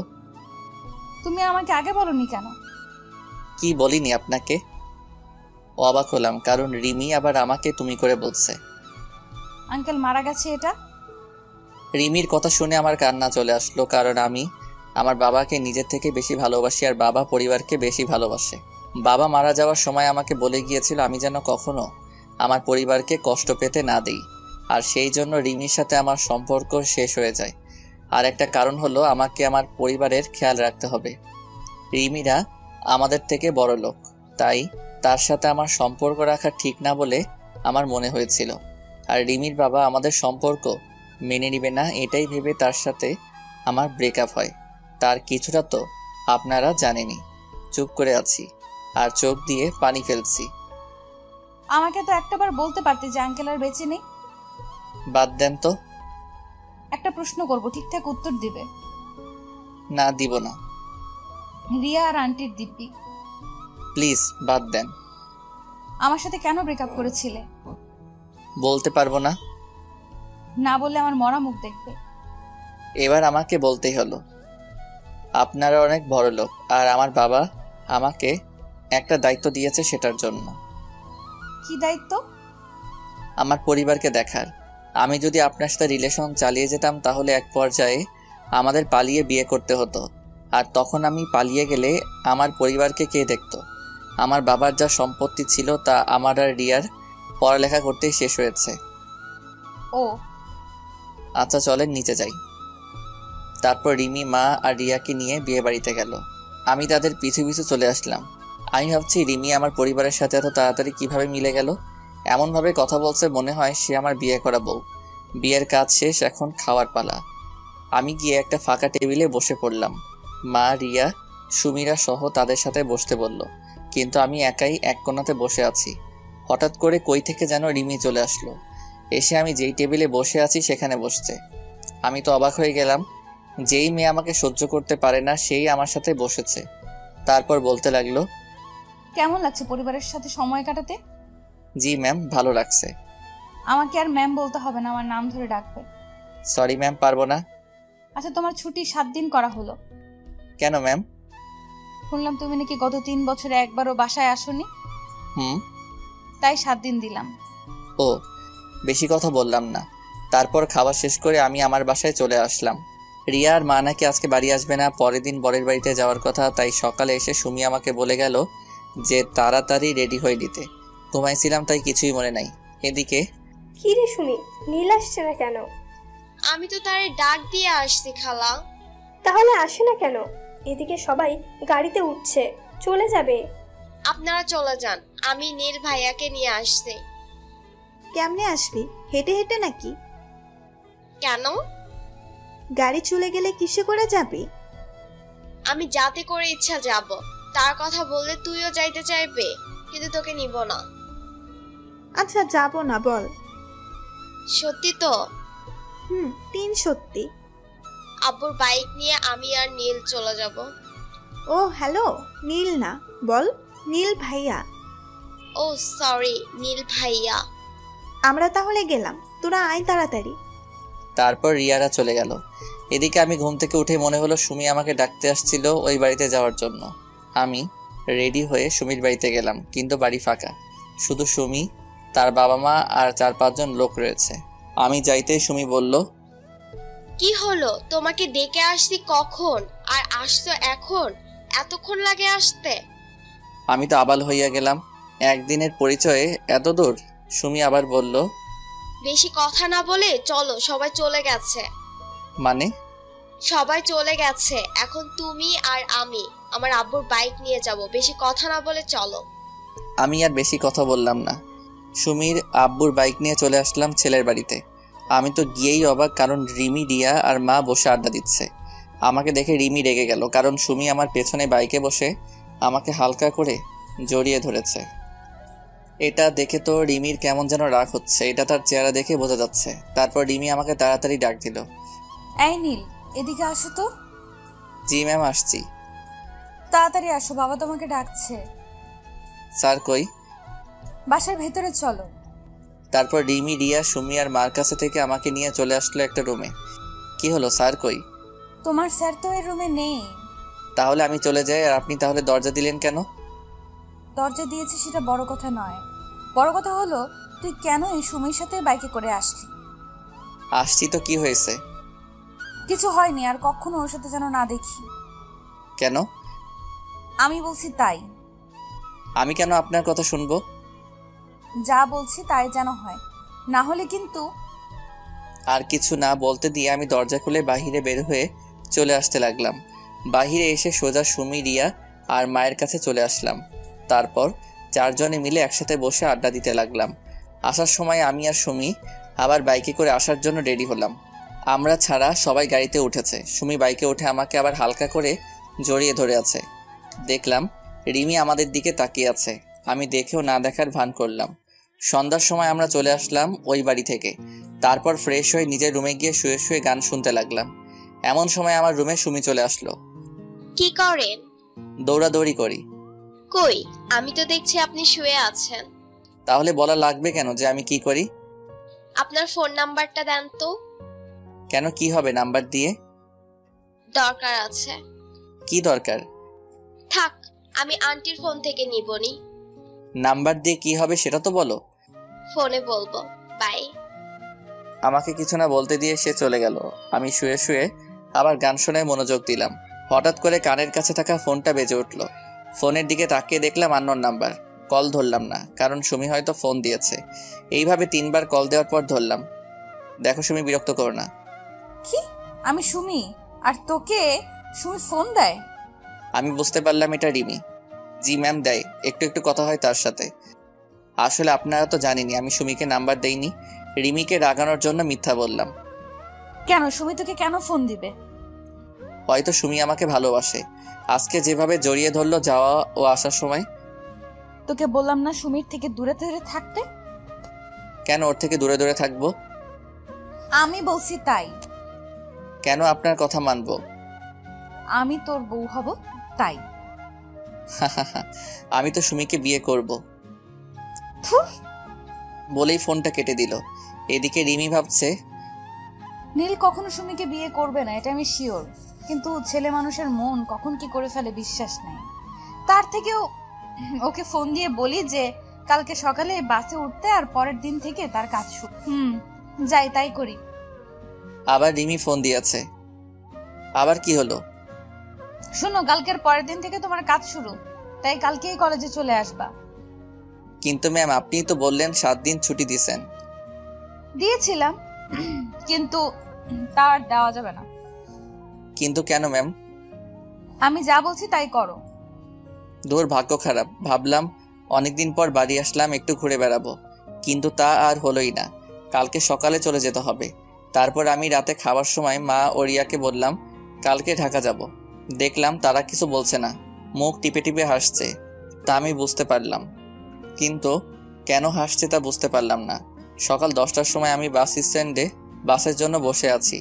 তুমি আমাকে আগে বলনি কেন? কি বলিনি আপনাকে? অবাক হলাম, কারণ রিমি আবার আমাকে তুমি করে বলছে। আঙ্কেল মারা গেছে এটা? রিমির কথা শুনে আমার কান্না চলে আসলো, কারণ আমি আমার বাবাকে নিজের থেকে বেশি ভালোবাসি আর বাবা পরিবারকে বেশি ভালোবাসে। বাবা মারা যাওয়ার সময় আমাকে বলে গিয়েছিল আমি যেন কখনো আমার পরিবারকে কষ্ট পেতে না দিই। আর সেই জন্য রিমির সাথে আমার সম্পর্ক শেষ হয়ে যায়। আর একটা কারণ হলো আমাকে আমার পরিবারের খেয়াল রাখতে হবে। রিমিরা আমাদের থেকে বড় লোক, তাই তার সাথে আমার সম্পর্ক রাখা ঠিক না বলে আমার মনে হয়েছিল। আর রিমির বাবা আমাদের সম্পর্ক মেনে নিবে না, এটাই ভেবে তার সাথে আমার ব্রেকআপ হয়। তার কিছুটা তো আপনারা জানেনই। চুপ করে আছি আর চোখ দিয়ে পানি ফেলছি। আমাকে তো একটাবার বলতে পারতে যে আঙ্কেল আর বেঁচে নেই। বাদ দেন তো। একটা প্রশ্ন করব, ঠিকঠাক উত্তর দিবে। না, দিব না। রিয়া আর আন্টির দিব্যি। প্লিজ বাদ দেন। আমার সাথে কেন ব্রেকআপ করেছিলে? বলতে পারবো না। না বললে আমার মরা মুখ দেখবে। এবার আমাকে বলতেই হলো। আপনারা অনেক বড় লোক, আর আমার বাবা আমাকে একটা দায়িত্ব দিয়েছে সেটার জন্য। কি দায়িত্ব? আমার পরিবারকে দেখার। আমি যদি আপনার সাথে রিলেশন চালিয়ে যেতাম তাহলে এক পর্যায়ে আমাদের পালিয়ে বিয়ে করতে হতো, আর তখন আমি পালিয়ে গেলে আমার পরিবারকে কে দেখতো? আমার বাবার যা সম্পত্তি ছিল তা আমার আর রিয়ার পড়ালেখা করতেই শেষ হয়েছে। ও আচ্ছা চলেন নিচে যাই। তারপর রিমি মা আর রিয়াকে নিয়ে বিয়ে বাড়িতে গেল। আমি তাদের পিছু পিছু চলে আসলাম। আমি ভাবছি রিমি আমার পরিবারের সাথে এত তাড়াতাড়ি কিভাবে মিলে গেল। এমনভাবে কথা বলছে মনে হয় সে আমার বিয়ে করা বউ। বিয়ের কাজ শেষ, এখন খাওয়ার পালা। আমি গিয়ে একটা ফাঁকা টেবিলে বসে পড়লাম। মা, রিয়া, সুমিরা সহ তাদের সাথে বসতে বলল, কিন্তু আমি একাই এক কোণাতে বসে আছি। হঠাৎ করে কই থেকে যেন রিমি চলে আসলো, এসে আমি যেই টেবিলে বসে আছি সেখানে বসছে। আমি তো অবাক হয়ে গেলাম। যেই মেয়ে আমাকে সহ্য করতে পারে না সেই আমার সাথে বসেছে। তারপর বলতে লাগলো, কেমন লাগছে পরিবারের সাথে সময় কাটাতে? জি ম্যাম, ভালো লাগছে। আমাকে আর ম্যাম বলতে হবে না, আমার নাম ধরে ডাকবে। সরি ম্যাম, পারবো না। আচ্ছা, তোমার ছুটি 7 দিন করা হলো কেন ম্যাম? শুনলাম তুমি নাকি গত 3 বছরে একবারও বাসায় আসোনি। তাই 7 দিন দিলাম। ও, বেশি কথা বললাম না। তারপর খাওয়া শেষ করে আমি আমার বাসায় চলে আসলাম। রিয়া আর মা নাকি আজকে বাড়ি আসবে না, পরের দিন বরের বাড়িতে যাওয়ার কথা। তাই সকালে এসে সুমি আমাকে বলে গেল যে তাড়াতাড়ি রেডি হয়ে দিতে। ঘুমাইছিলাম তাই কিছুই মনে নাই। এদিকে কি রে সুমি, নীল আসছে না কেন? আমি তো তারে ডাক দিয়ে আসছি খালা। তাহলে আসে না কেন? এদিকে সবাই গাড়িতে উঠছে, চলে যাবে। আপনারা চলে যান, আমি নীল ভাইয়াকে নিয়ে আসছি। কেমনে আসবি? হেঁটে হেঁটে নাকি? কেন? গাড়ি চলে গেলে কিসে করে যাবি? আমি যাতে করে ইচ্ছা যাব। তার কথা বললে তুইও যাইতে চাইবে, কিন্তু তোকে নিব না। আচ্ছা যাব না, বল। সত্যি তো? 3 সত্যি। আব্বুর বাইক নিয়ে আমি আর নীল চলে যাব। ও হ্যালো, নীল না, বল নীল ভাইয়া। ও সরি, নীল ভাইয়া। আমরা তাহলে গেলাম, তোরা আয় তাড়াতাড়ি। তারপর রিয়ারা চলে গেল। এদিকে আমি ঘুম থেকে উঠে মনে হলো সুমি আমাকে ডাকতে আসছিল ওই বাড়িতে যাওয়ার জন্য। আমি রেডি হয়ে সুমির বাড়িতে গেলাম, কিন্তু বাড়ি ফাঁকা। শুধু সুমি, তার বাবা মা আর 4-5 জন লোক রয়েছে। আমি যাইতেই সুমি বলল, কি হলো? তোমাকে ডেকে আসছি কখন, আর আসছো এখন? এতক্ষণ লাগে আসতে? আমি তো আবাল হইয়া গেলাম, একদিনের পরিচয়ে এত দূর। সুমি আবার বলল, বেশি কথা না বলে চলো, সবাই চলে গেছে। মানে? সবাই চলে গেছে, এখন তুমি আর আমি আমার আব্বুর বাইক নিয়ে যাব। বেশি কথা না বলে চলো। আমি আর বেশি কথা বললাম না। সুমির আব্বুর বাইক নিয়ে চলে আসলাম ছেলের বাড়িতে। আমি তো গিয়েই অবাক, কারণ রিমি, রিয়া আর মা বসে আড্ডা দিচ্ছে। আমাকে দেখে রিমি রেগে গেল, কারণ সুমি আমার পেছনে বাইকে বসে আমাকে হালকা করে জড়িয়ে ধরেছে। এটা দেখে তো রিমির কেমন যেন রাগ হচ্ছে, এটা তার চেহারা দেখে বোঝা যাচ্ছে। তারপর রিমি আমাকে তাড়াতাড়ি ডাক দিল, এই নীল, এদিকে আসো তো। জি ম্যাম, আসছি। তাড়াতাড়ি আসো, বাবা তোমাকে ডাকছে। স্যার কই? বাসার ভেতরে চলো। তারপর রিমি, রিয়া, সুমি আর মার কাছে থেকে আমাকে নিয়ে চলে আসলো একটা রুমে। কি হলো, স্যার কই? তোমার স্যার তো এই রুমে নেই। তাহলে আমি চলে যাই, আর আপনি তাহলে দরজা দিলেন কেন? দরজা দিয়েছি সেটা বড় কথা নয়, বড় কথা হলো তুই কেন এই সুমির সাথে বাইকে করে আসলি? আসছি তো, কি হয়েছে? কিছু হয়নি, আর কখনো ওর সাথে যেন না দেখি। কেন? আমি বলছি তাই। আমি কেন আপনার কথা শুনবো? যা বলছি তাই যেন হয়, না হলে কিন্তু। আর কিছু না বলতে দিয়ে আমি দরজা খুলে বাহিরে বের হয়ে চলে আসতে লাগলাম। বাহিরে এসে সোজা সুমি, রিয়া আর মায়ের কাছে চলে আসলাম। তারপর 4 জনে মিলে একসাথে বসে আড্ডা দিতে লাগলাম। আসার সময় আমি আর সুমি আবার বাইকে করে আসার জন্য রেডি হলাম। আমরা ছাড়া সবাই গাড়িতে উঠেছে। সুমি বাইকে উঠে আমাকে আবার হালকা করে জড়িয়ে ধরে আছে। দেখলাম রিমি আমাদের দিকে তাকিয়ে আছে। আমি দেখেও না দেখার ভান করলাম। সন্ধ্যার সময় আমরা চলে আসলাম ওই বাড়ি থেকে। তারপর ফ্রেশ হয়ে নিজের রুমে গিয়ে শুয়ে শুয়ে গান শুনতে লাগলাম। এমন সময় আমার রুমে সুমি চলে আসলো। কি করেন? দৌড়াদৌড়ি করি। কই, আমি তো দেখছি আপনি শুয়ে আছেন। তাহলে বলা লাগবে কেন যে আমি কি করি? আপনার ফোন নাম্বারটা দেন তো। কেন, কি হবে নাম্বার দিয়ে? দরকার আছে। কি দরকার? থাক, আমি আন্টির ফোন থেকে নিবনি। নাম্বার দিয়ে কি হবে সেটা তো বলো। ফোনে বলবো। বাই। আমাকে কিছু না বলতে দিয়ে সে চলে গেল। আমি শুয়ে শুয়ে আবার গান শোনায় মনোযোগ দিলাম। হঠাৎ করে কানের কাছে থাকা ফোনটা বেজে উঠল। ফোনের দিকে তাকিয়ে দেখলাম আননোন নাম্বার। কল ধরলাম না, কারণ সুমি হয়তো ফোন দিয়েছে। এইভাবে 3বার কল দেওয়ার পর ধরলাম। দেখো সুমি, বিরক্ত করো না। কি? আমি সুমি, আর তোকে সুমি ফোন দেয়? আমি বুঝতে পারলাম এটা রিমি। জি ম্যাম, দেয়। একটু একটু কথা হয় তার সাথে। আসলে আপনারা তো জানেনই আমি সুমিকে নাম্বার দেইনি। রিমিকে রাগানোর জন্য মিথ্যা বললাম। কেন, সুমি তোকে কেন ফোন দিবে? হয়তো সুমি আমাকে ভালোবাসে। আজকে যেভাবে জড়িয়ে ধরলো যাওয়া ও আসার সময়। তোকে বললাম না সুমির থেকে দূরে দূরে থাকতে? কেন ওর থেকে দূরে দূরে থাকবো? আমি বলছি তাই। কেন আপনার কথা মানবো? আমি তোর বউ হব তাই। আমি তো সুমিকে বিয়ে করব বলেই ফোনটা কেটে দিল। এদিকে রিমি ভাবছে, নীল কখনো সুমিকে বিয়ে করবে না, এটা আমি শিওর। কিন্তু ছেলে মানুষের মন কখন কি করে ফেলে বিশ্বাস নেই। তার থেকেও ওকে ফোন দিয়ে বলি যে কালকে সকালে বাসে উঠতে, আর পরের দিন থেকে তার কাজ শুরু। যাই তাই করি। আবার রিমি ফোন দিয়েছে। আবার কি হলো? শোনো, কালকের পরের দিন থেকে তোমার কাজ শুরু, তাই কালকেই কলেজে চলে আসবা। কিন্তু ম্যাম, আপনি তো বললেন 7 দিন ছুটি দিয়েছেন। দিয়েছিলাম, কিন্তু তার দেওয়া যাবে না। কিন্তু কেন ম্যাম? আমি যা বলছি তাই করো। দূর, ভাগ্য খারাপ। ভাবলাম অনেকদিন পর বাড়ি আসলাম, একটু ঘুরে বেড়াবো, কিন্তু তা আর হলোই না। কালকে সকালে চলে যেতে হবে। তারপর আমি রাতে খাওয়ার সময় মা ও রিয়াকে বললাম কালকে ঢাকা যাব। দেখলাম তারা কিছু বলছে না, মুখ টিপে টিপে হাসছে। তা আমি বুঝতে পারলাম, কিন্তু কেন হাসছে তা বুঝতে পারলাম না। সকাল 10টার সময় আমি বাস স্ট্যান্ডে বাসের জন্য বসে আছি।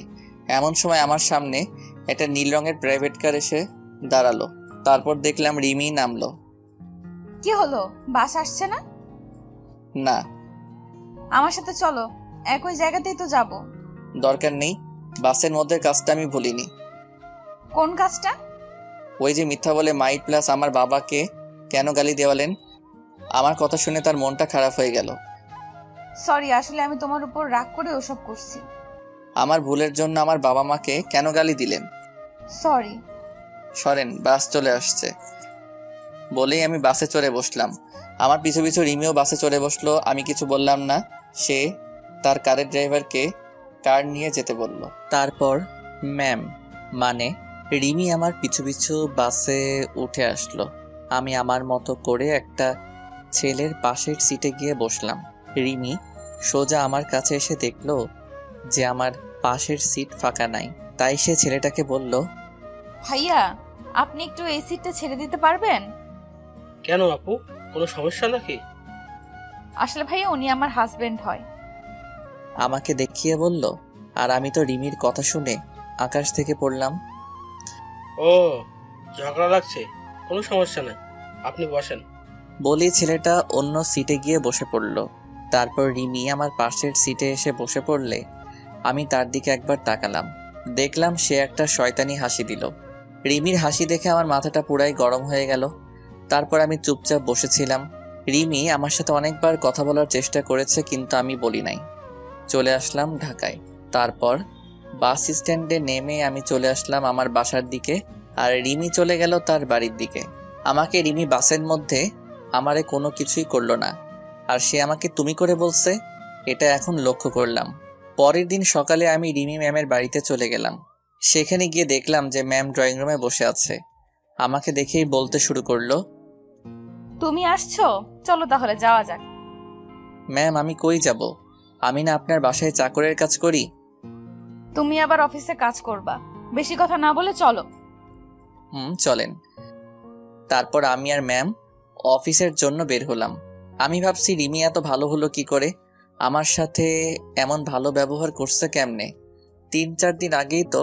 এমন সময় আমার সামনে একটা নীল রঙের প্রাইভেট কার এসে দাঁড়ালো। তারপর দেখলাম রিমি নামলো। কি হলো, বাস আসছে না? না। আমার সাথে চলো, একই জায়গাতেই তো যাব। দরকার নেই, বাসের মধ্যে কাজটা আমি ভুলিনি। কোন কাজটা? ওই যে মিথ্যা বলে মাইট প্লাস আমার বাবাকে কেন গালি দেওয়ালেন। আমার কথা শুনে তার মনটা খারাপ হয়ে গেল। সরি, আসলে আমি তোমার উপর রাগ করে ওসব করছি। আমার ভুলের জন্য আমার বাবা মাকে কেন গালি দিলেন? সরি। সরেন, বাস চলে আসছে বলেই আমি বাসে চড়ে বসলাম। আমার পিছু পিছু রিমিও বাসে চড়ে বসলো। আমি কিছু বললাম না। সে তার কারের ড্রাইভারকে কার নিয়ে যেতে বলল। তারপর ম্যাম মানে রিমি আমার পিছু পিছু বাসে উঠে আসলো। আমি আমার মতো করে একটা ছেলের পাশের সিটে গিয়ে বসলাম। রিমি সোজা আমার কাছে এসে দেখলো যে আমার পাশের সিট ফাঁকা নাই। তাই সে ছেলেটাকে বলল, ভাইয়া আপনি একটু এই সিটটা ছেড়ে দিতে পারবেন? কেন আপু, কোনো সমস্যা নাকি? আসলে ভাইয়া উনি আমার হাজবেন্ড হয়। আমাকে দেখিয়ে বলল। আর আমি তো রিমির কথা শুনে আকাশ থেকে পড়লাম। ও, ঝগড়া লাগছে, কোনো সমস্যা নাই, আপনি বসেন। বলি ছেলেটা অন্য সিটে গিয়ে বসে পড়ল। তারপর রিমি আমার পাশের সিটে এসে বসে পড়লে আমি তার দিকে একবার তাকালাম। দেখলাম সে একটা শয়তানি হাসি দিল। রিমির হাসি দেখে আমার মাথাটা পুরাই গরম হয়ে গেল। তারপর আমি চুপচাপ বসেছিলাম। রিমি আমার সাথে অনেকবার কথা বলার চেষ্টা করেছে, কিন্তু আমি বলি নাই। চলে আসলাম ঢাকায়। তারপর বাস স্ট্যান্ডে নেমে আমি চলে আসলাম আমার বাসার দিকে, আর রিমি চলে গেল তার বাড়ির দিকে। আমাকে রিমি বাসের মধ্যে আমারে কোনো কিছুই করলো না, আর সে আমাকে তুমি করে বলছে, এটা এখন লক্ষ্য করলাম। পরের দিন সকালে আমি রিমি ম্যামের বাড়িতে চলে গেলাম। সেখানে গিয়ে দেখলাম যে ম্যাম ড্রয়িং রুমে বসে আছে। আমাকে দেখেই বলতে শুরু করলো, তুমি আসছো, চলো তাহলে যাওয়া যাক। ম্যাম আমি কই যাব? আমি না আপনার বাসায় চাকরের কাজ করি। তুমি আবার অফিসে কাজ করবা, বেশি কথা না বলে চলো। চলেন। তারপর আমি আর ম্যাম অফিসের জন্য বের হলাম। আমি ভাবছি রিমি এত ভালো হলো কি করে, আমার সাথে এমন ভালো ব্যবহার করছে কেমনে। 3-4 দিন আগেই তো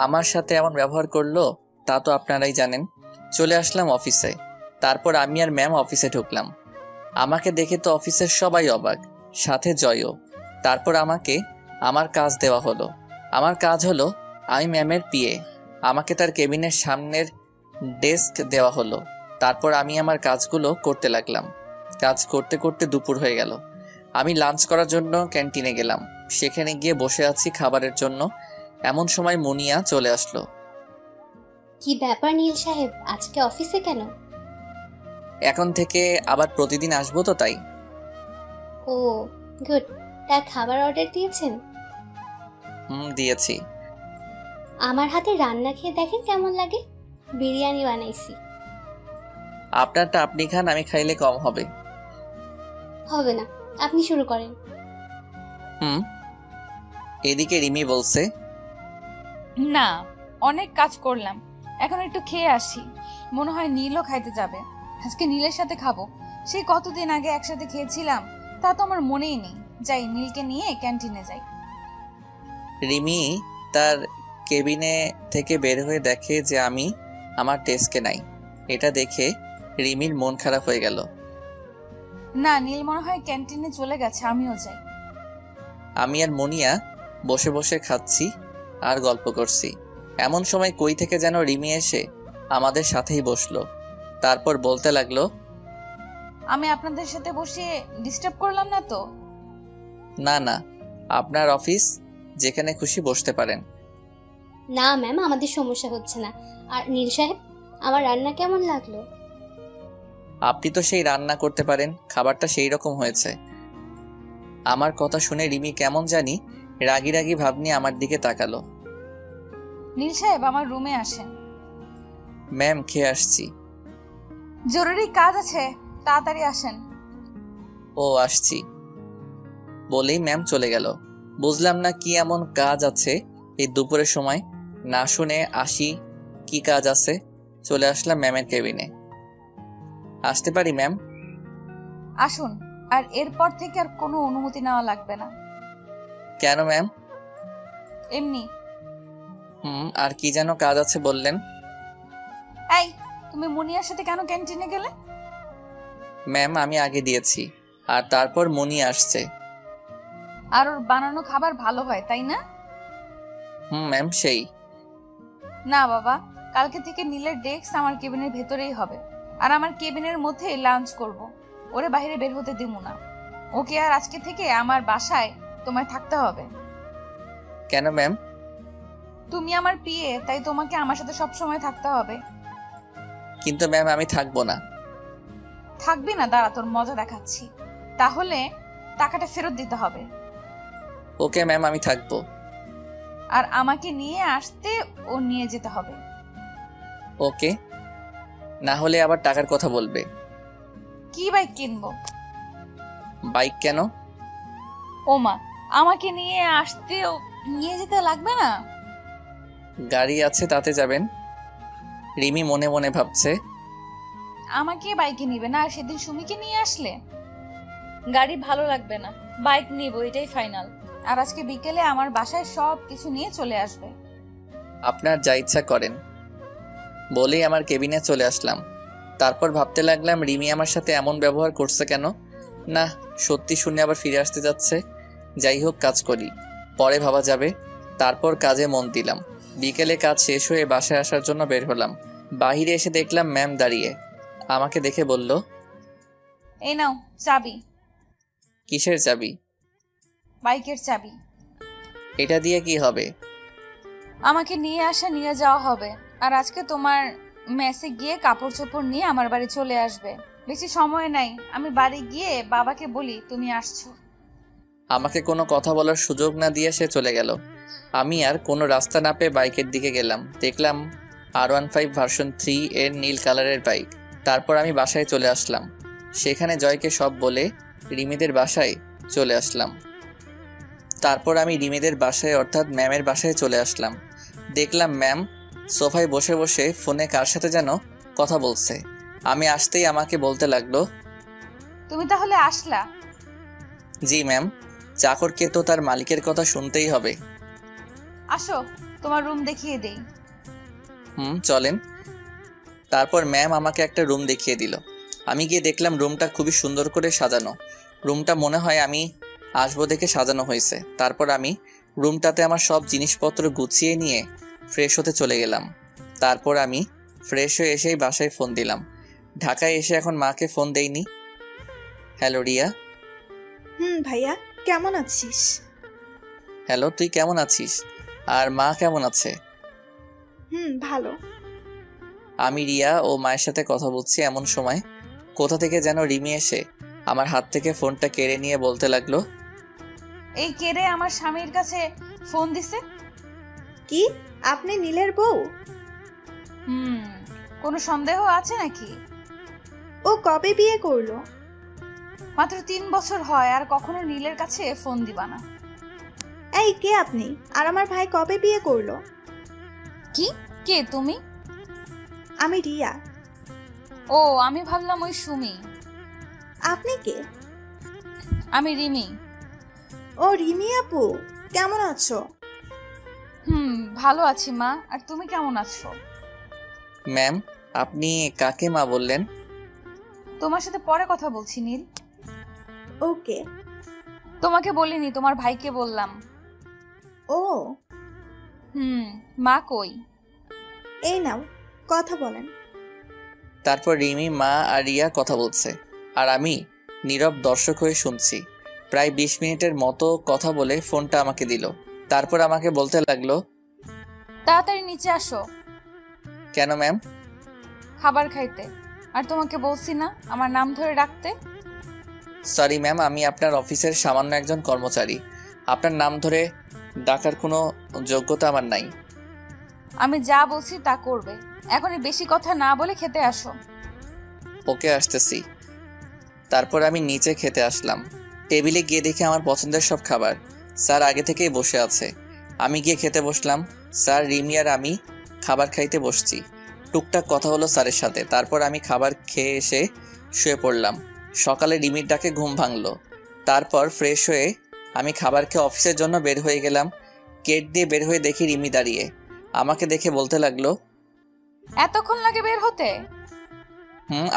আমার সাথে এমন ব্যবহার করলো, তা তো আপনারাই জানেন। চলে আসলাম অফিসে। তারপর আমি আর ম্যাম অফিসে ঢুকলাম। আমাকে দেখে তো অফিসের সবাই অবাক, সাথে জয়ও। তারপর আমাকে আমার কাজ দেওয়া হলো। আমার কাজ হলো আমি ম্যামের পিএ। আমাকে তার কেবিনের সামনের ডেস্ক দেওয়া হলো। তারপর আমি আমার কাজগুলো করতে লাগলাম। কাজ করতে করতে দুপুর হয়ে গেল। আমি লাঞ্চ করার জন্য ক্যান্টিনে গেলাম। সেখানে গিয়ে বসে আছি খাবারের জন্য। এমন সময় মুনিয়া চলে আসলো। কি ব্যাপার নীল সাহেব, আজকে অফিসে কেন? এখন থেকে আবার প্রতিদিন আসবো তো, তাই। ও গুড। তা খাবার অর্ডার দিয়েছেন? দিয়েছি। আমার হাতে রান্না খেয়ে দেখেন কেমন লাগে। বিরিয়ানি বানাইছি। আপনারটা আপনি খান, আমি খাইলে কম হবে। হবে না, আপনি শুরু করেন। এদিকে রিমি বলছে, না অনেক কাজ করলাম, এখন একটু খেয়ে আসি। মনে হয় নীলও খাইতে যাবে। আজকে নীলের সাথে খাবো। সেই কতদিন আগে একসাথে খেয়েছিলাম, তা তো আমার মনেই নেই। যাই, নীলকে নিয়ে ক্যান্টিনে যাই। রিমি তার কেবিনে থেকে বের হয়ে দেখে যে আমি আমার ডেস্কে নাই। এটা দেখে রিমির মন খারাপ হয়ে গেল। না, নীল মনে হয় ক্যান্টিনে চলে গেছে, আমিও যাই। আমি আর মুনিয়া বসে বসে খাচ্ছি আর গল্প করছি। এমন সময় কই থেকে যেন রিমি এসে আমাদের সাথেই বসলো। তারপর বলতে লাগলো, আমি আপনাদের সাথে বসে ডিস্টার্ব করলাম না তো? না না, আপনার অফিস, যেখানে খুশি বসতে পারেন। না ম্যাম, আমাদের সমস্যা হচ্ছে না। আর নীল সাহেব, আমার রান্না কেমন লাগলো? আপনি তো সেই রান্না করতে পারেন, খাবারটা সেই রকম হয়েছে। আমার কথা শুনে রিমি কেমন জানি রাগি রাগি ভাব নিয়ে আমার দিকে তাকালো। নীল সাহেব, আমার রুমে আসেন। ম্যাম, খেয়ে আসছি। জরুরি কাজ আছে, তাড়াতাড়ি আসেন। ও আসছি বলেই ম্যাম চলে গেল। বুঝলাম না কি এমন কাজ আছে এই দুপুরের সময়। না শুনে আসি কি কাজ আছে। চলে আসলাম ম্যামের কেবিনে। আসতে পারি ম্যাম? আসুন, আর এরপর থেকে আর কোনো অনুমতি নেওয়া লাগবে না। কেন ম্যাম? এমনি। আর কি যেন কাজ আছে বললেন? এই, তুমি মুনিয়ার সাথে কেন ক্যান্টিনে গেলে? ম্যাম, আমি আগে দিয়েছি, আর তারপর মুনি আসছে। আর ওর বানানো খাবার ভালো হয়, তাই না? ম্যাম, সেই। না বাবা, কালকে থেকে নীলের ডেস্ক আমার কেবিনের ভেতরেই হবে। আর আমার কেবিনের মধ্যেই লাঞ্চ করব। ওরে বাইরে বের হতে দিব না। ওকে আর আজকে থেকে আমার বাসায় তোমায় থাকতে হবে। কেন ম্যাম? তুমি আমার পিএ, তাই তোমাকে আমার সাথে সব সময় থাকতে হবে। কিন্তু ম্যাম, আমি থাকবো না। থাকবি না? দাঁড়া, তোর মজা দেখাচ্ছি। তাহলে টাকাটা ফেরত দিতে হবে। ওকে ম্যাম, আমি থাকবো। আর আমাকে নিয়ে আসতে ও নিয়ে যেতে হবে। ওকে, না হলে আবার টাকার কথা বলবে। কি বাইক কিনবো? বাইক কেন? ওমা, আমাকে নিয়ে আসতে ও নিয়ে যেতে লাগবে না? গাড়ি আছে, তাতে যাবেন। রিমি মনে মনে ভাবছে, আমাকে বাইকে নিবে না, আর সেদিন সুমিকে নিয়ে আসলে গাড়ি ভালো লাগবে না, বাইক নিব, এটাই ফাইনাল। আর আজকে বিকেলে আমার বাসায় সব কিছু নিয়ে চলে আসবে। আপনার যা ইচ্ছা করেন বলেই আমার কেবিনে চলে আসলাম। তারপর ভাবতে লাগলাম রিমি আমার সাথে এমন ব্যবহার করছে কেন। না, সত্যি শুনে আবার ফিরে আসতে যাচ্ছে। যাই হোক, কাজ করি, পরে ভাবা যাবে। তারপর কাজে মন দিলাম। বিকেলে কাজ শেষ হয়ে বাসায় আসার জন্য বের হলাম। বাহিরে এসে দেখলাম ম্যাম দাঁড়িয়ে। আমাকে দেখে বলল, এই নাও চাবি। কিসের চাবি? বাইকের চাবি। এটা দিয়ে কি হবে? আমাকে নিয়ে আসা নিয়ে যাওয়া হবে। আর আজকে তোমার মেসে গিয়ে কাপড় চোপড় নিয়ে আমার বাড়ি চলে আসবে। বেশি সময় নাই, আমি বাড়ি গিয়ে বাবাকে বলি তুমি আসছো। আমাকে কোনো কথা বলার সুযোগ না দিয়ে সে চলে গেল। আমি আর কোনো রাস্তা না পেয়ে বাইকের দিকে গেলাম। দেখলাম R15 ভার্সন 3 এর নীল কালারের বাইক। তারপর আমি বাসায় চলে আসলাম। সেখানে জয়কে সব বলে রিমিদের বাসায় চলে আসলাম। তারপর আমি রিমিদের বাসায় অর্থাৎ ম্যামের বাসায় চলে আসলাম। দেখলাম ম্যাম সোফায় বসে বসে ফোনে কার সাথে যেন কথা বলছে। আমি আসতেই আমাকে বলতে লাগলো, তুমি তাহলে আসলা? জি ম্যাম, চাকরকে তো তার মালিকের কথা শুনতেই হবে। আসো, তোমার রুম দেখিয়ে দেই। চলেন। তারপর ম্যাম আমাকে একটা রুম দেখিয়ে দিল। আমি গিয়ে দেখলাম রুমটা খুবই সুন্দর করে সাজানো। রুমটা মনে হয় আমি আসবো দেখে সাজানো হয়েছে। তারপর আমি রুমটাতে আমার সব জিনিসপত্র গুছিয়ে নিয়ে ফ্রেশ হতে চলে গেলাম। তারপর আমি ফ্রেশ হয়ে এসেই বাসায় ফোন দিলাম। ঢাকায় এসে এখন মাকে ফোন দেইনি। হ্যালো রিয়া। ভাইয়া কেমন আছিস? হ্যালো, তুই কেমন আছিস? আর মা কেমন আছে? ভালো। আমি রিয়া ও মায়ের সাথে কথা বলছি, এমন সময় কোথা থেকে যেন রিমি এসে আমার হাত থেকে ফোনটা কেড়ে নিয়ে বলতে লাগলো, এই কেড়ে আমার স্বামীর কাছে ফোন দিছে। কি আপনি নীলের বউ? কোনো সন্দেহ আছে নাকি? ও কবে বিয়ে করলো? মাত্র 3 বছর হয়, আর কখনো নীলের কাছে ফোন দিবা না। এই কে আপনি? আর আমার ভাই কবে বিয়ে করলো? কি? কে তুমি? আমি রিয়া। ও, আমি ভাবলাম ওই সুমি। আপনি কে? আমি রিমি। ও রিমি আপু, কেমন আছো? ভালো আছি মা, আর তুমি কেমন আছো? ম্যাম আপনি কাকে মা বললেন? তোমার সাথে পরে কথা বলছি নীল। ওকে। তোমাকে বলিনি, তোমার ভাইকে বললাম। ও মা কই? এই নাও কথা বলেন। তারপর রিমি, মা আর রিয়া কথা বলছে, আর আমি নীরব দর্শক হয়ে শুনছি। প্রায় 20 মিনিটের মতো কথা বলে ফোনটা আমাকে দিল। তারপর আমাকে বলতে লাগলো, তাড়াতাড়ি নিচে আসো। কেন ম্যাম? খাবার খাইতে। আর তোমাকে বলছি না আমার নাম ধরে ডাকতে? সরি ম্যাম, আমি আপনার অফিসের সামান্য একজন কর্মচারী। আপনার নাম ধরে ডাকার কোনো যোগ্যতা আমার নাই। আমি যা বলছি তা করবে। এখনই বেশি কথা না বলে খেতে আসো। ওকে, আসতেছি। তারপর আমি নিচে খেতে আসলাম। টেবিলে গিয়ে দেখি আমার পছন্দের সব খাবার। স্যার আগে থেকেই বসে আছে। আমি গিয়ে খেতে বসলাম। স্যার, রিমি আর আমি খাবার খাইতে বসছি। টুকটাক কথা হলো স্যারের সাথে। তারপর আমি খাবার খেয়ে এসে শুয়ে পড়লাম। সকালে রিমির ডাকে ঘুম ভাঙলো। তারপর ফ্রেশ হয়ে আমি খাবার খেয়ে অফিসের জন্য বের হয়ে গেলাম। গেট দিয়ে বের হয়ে দেখি রিমি দাঁড়িয়ে। আমাকে দেখে বলতে লাগলো, এতক্ষণ লাগে বের হতে?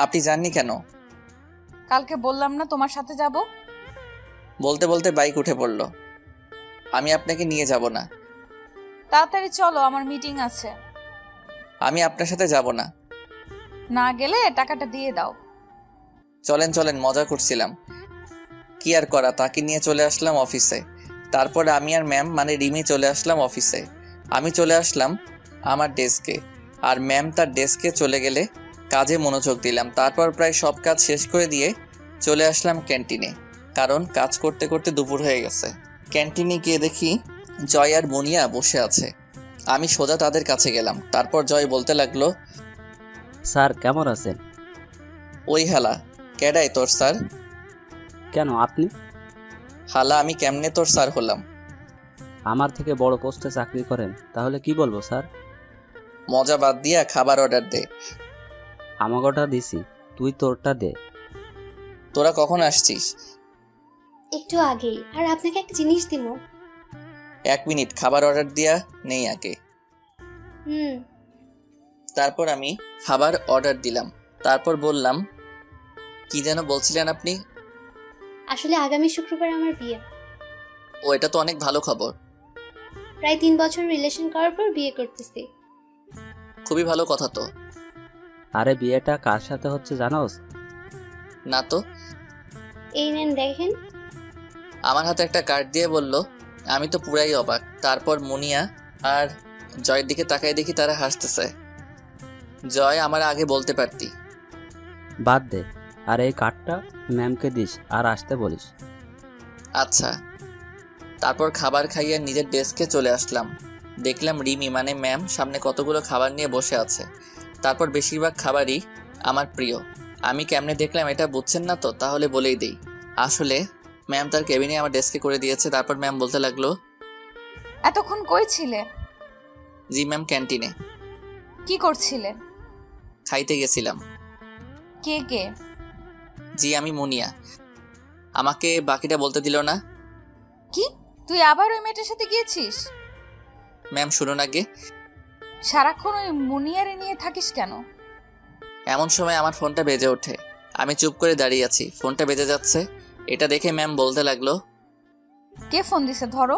আপনি জাননি কেন? কালকে বললাম না তোমার সাথে যাব? বলতে বলতে বাইক উঠে পড়লো। আমি আপনাকে নিয়ে যাব না। তাড়াতাড়ি চলো, আমার মিটিং আছে। আমি আপনার সাথে যাব না। না গেলে টাকাটা দিয়ে দাও। চলেন চলেন, মজা করছিলাম। কি আর করা, তাকে নিয়ে চলে আসলাম অফিসে। তারপর আমি আর ম্যাম মানে রিমি চলে আসলাম অফিসে। আমি চলে আসলাম আমার ডেস্কে, আর ম্যাম তার ডেস্কে চলে গেলে কাজে মনোযোগ দিলাম। তারপর প্রায় সব কাজ শেষ করে দিয়ে চলে আসলাম ক্যান্টিনে, কারণ কাজ করতে করতে দুপুর হয়ে গেছে। ক্যান্টিনে গিয়ে দেখি জয় আর মুনিয়া বসে আছে। আমি সোজা তাদের কাছে গেলাম। তারপর জয় বলতে লাগলো, স্যার কেমন আছেন? ওই হালা, কেডাই তোর স্যার? কেন আপনি? হালা, আমি কেমনে তোর স্যার হলাম? আমার থেকে বড় পোস্টে চাকরি করেন, তাহলে কি বলবো স্যার? মজা বাদ দিয়া খাবার অর্ডার দে। আমাকেটা দিছি, তুই তোরটা দে। তোরা কখন আসছিস? একটু আগেই। আর আপনাকে একটা জিনিস দিব। 1 মিনিট, খাবার অর্ডার দিয়া নেই আগে। তারপর আমি খাবার অর্ডার দিলাম। তারপর বললাম, কি যেন বলছিলেন আপনি? আসলে আগামী শুক্রবার আমার বিয়ে। ও, এটা তো অনেক ভালো খবর। প্রায় 3 বছর রিলেশন করার পর বিয়ে করতেছি। খুবই ভালো কথা তো। আরে বিয়েটা কার সাথে হচ্ছে জানোস? না তো। এই নেন দেখেন। আমার হাতে একটা কার্ড দিয়ে বলল। আমি তো পুরাই অবাক। তারপর মুনিয়া আর জয়ের দিকে তাকাই দেখি তারা হাসতেছে। জয়, আমার আগে বলতে পারতি। বাদ দে, আর এই কার্ডটা ম্যামকে দিস আর আসতে বলিস। আচ্ছা। তারপর খাবার খাইয়ে নিজের ডেস্কে চলে আসলাম। দেখলাম রিমি মানে ম্যাম সামনে কতগুলো খাবার নিয়ে বসে আছে। তারপর বেশিরভাগ খাবারই আমার প্রিয়। আমি কেমনে দেখলাম এটা বুঝছেন না তো? তাহলে বলেই দেই। আসলে ম্যাম তার কেবিনে আমার ডেস্কে করে দিয়েছে। তারপর ম্যাম বলতে লাগলো, এতক্ষণ কই ছিলে? জি ম্যাম, ক্যান্টিনে। কি করছিলে? খাইতে গেছিলাম। কে কে? জি, আমি মুনিয়া। আমাকে বাকিটা বলতে দিল না। কি, তুই আবার ওই মেয়েটার সাথে গিয়েছিস? ম্যাম শুনুন আগে। সারাক্ষণ ওই মুনিয়ারে নিয়ে থাকিস কেন? এমন সময় আমার ফোনটা বেজে ওঠে। আমি চুপ করে দাঁড়িয়ে আছি, ফোনটা বেজে যাচ্ছে। এটা দেখে ম্যাম বলতে লাগলো, কে ফোন দিছে ধরো।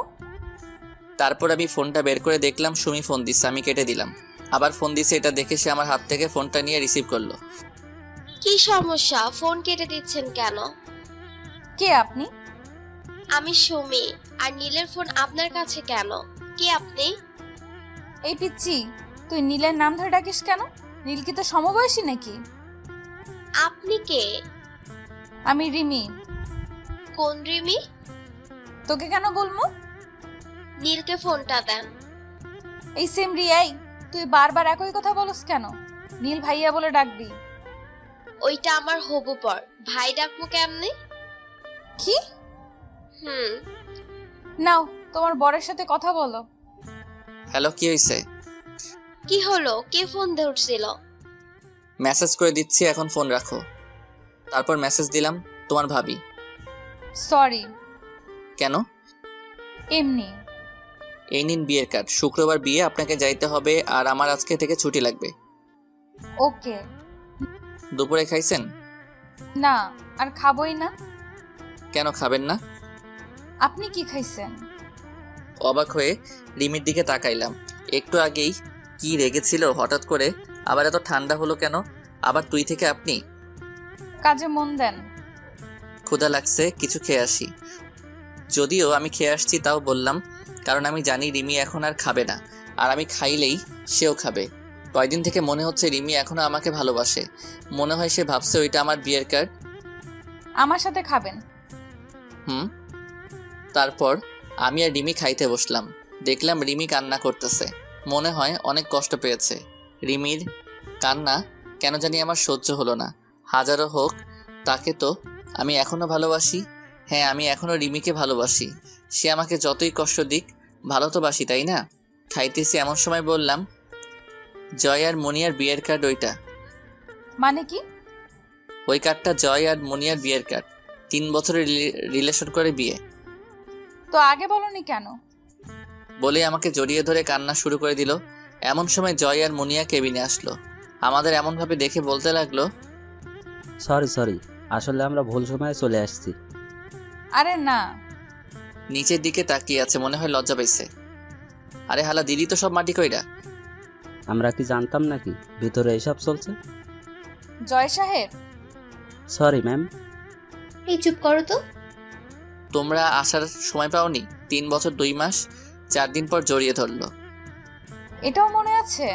তারপর আমি ফোনটা বের করে দেখলাম সুমি ফোন দিচ্ছে। আমি কেটে দিলাম। আবার ফোন দিছে, এটা দেখে সে আমার হাত থেকে ফোনটা নিয়ে রিসিভ করলো। কি সমস্যা, ফোন কেটে দিচ্ছেন কেন? কে আপনি? আমি সুমি। আর নীলের ফোন আপনার কাছে কেন? কে আপনি? এই পিচ্ছি, তুই নীলের নাম ধরে ডাকিস কেন? নীল কি তো সমবয়সী নাকি? আপনি কে? আমি রিমি। কোন রিমি? তোকে কেন বলবো? নীলকে ফোনটা দেন। এই সেম রিয়াই, তুই বারবার একই কথা বলস কেন? নীল ভাইয়া বলে ডাকবি। ওইটা আমার হবু পর, ভাই ডাকবো কেমনে? কি? হুম। নাও তোমার বরের সাথে কথা বলো। হ্যালো, কি হয়েছে? কি হলো? কে ফোন ধরছিল? মেসেজ করে দিচ্ছি, এখন ফোন রাখো। তারপর মেসেজ দিলাম, তোমার ভাবি। সরি। কেন? এমনি। এই নিন বিয়ের কার্ড। শুক্রবার বিয়ে, আপনাকে যাইতে হবে আর আমার আজকে থেকে ছুটি লাগবে। ওকে। দুপুরে খাইছেন? না, আর খাবোই না। কেন খাবেন না? আপনি কি খাইছেন? অবাক হয়ে রিমির দিকে তাকাইলাম। একটু আগেই কি রেগেছিল, হঠাৎ করে আবার এত ঠান্ডা হলো কেন? আবার তুই থেকে আপনি? কাজে মন দেন। ক্ষুধা লাগছে, কিছু খেয়ে আসি। যদিও আমি খেয়ে আসছি তাও বললাম, কারণ আমি জানি রিমি এখন আর খাবে না, আর আমি খাইলেই সেও খাবে। কয়দিন থেকে মনে হচ্ছে রিমি এখনো আমাকে ভালোবাসে। মনে হয় সে ভাবছে ওইটা আমার বিয়ের কার্ড। আমার সাথে খাবেন? তারপর আমি আর রিমি খাইতে বসলাম। দেখলাম রিমি কান্না করতেছে, মনে হয় অনেক কষ্ট পেয়েছে। রিমির কান্না কেন জানি আমার সহ্য হলো না। হাজারো হোক, তাকে তো আমি এখনো ভালোবাসি। হ্যাঁ, আমি এখনো রিমিকে ভালোবাসি। সে আমাকে যতই কষ্ট দিক, ভালো তো বাসি, তাই না? খাইতেছি, এমন সময় বললাম, জয় আর মনিয়ার বিয়ের কার্ড ওইটা। মানে কি? ওই কার্ডটা জয় আর মনিয়ার বিয়ের কার্ড। 3 বছরের রিলেশন করে বিয়ে। তো আগে বলনি কেন? বলে আমাকে জড়িয়ে ধরে কান্না শুরু করে দিল। এমন সময় জয় আর মনিয়া কেবিনে আসলো। আমাদের এমনভাবে দেখে বলতে লাগলো, সরি, আসলে আমরা ভুল সময়ে চলে আসছি। আরে না। নিচের দিকে তাকিয়ে আছে, মনে হয় লজ্জা পাইছে। আরে হালা, দিদি তো সব মাটি কইরা। আমরা কি জানতাম নাকি ভিতরে এসব চলছে? জয় সাহেব। Sorry ma'am. এই চুপ করো তো। তোমরা আসার সময় পাওনি? 3 বছর 2 মাস 4 দিন পর জড়িয়ে ধরলো। এটাও মনে আছে?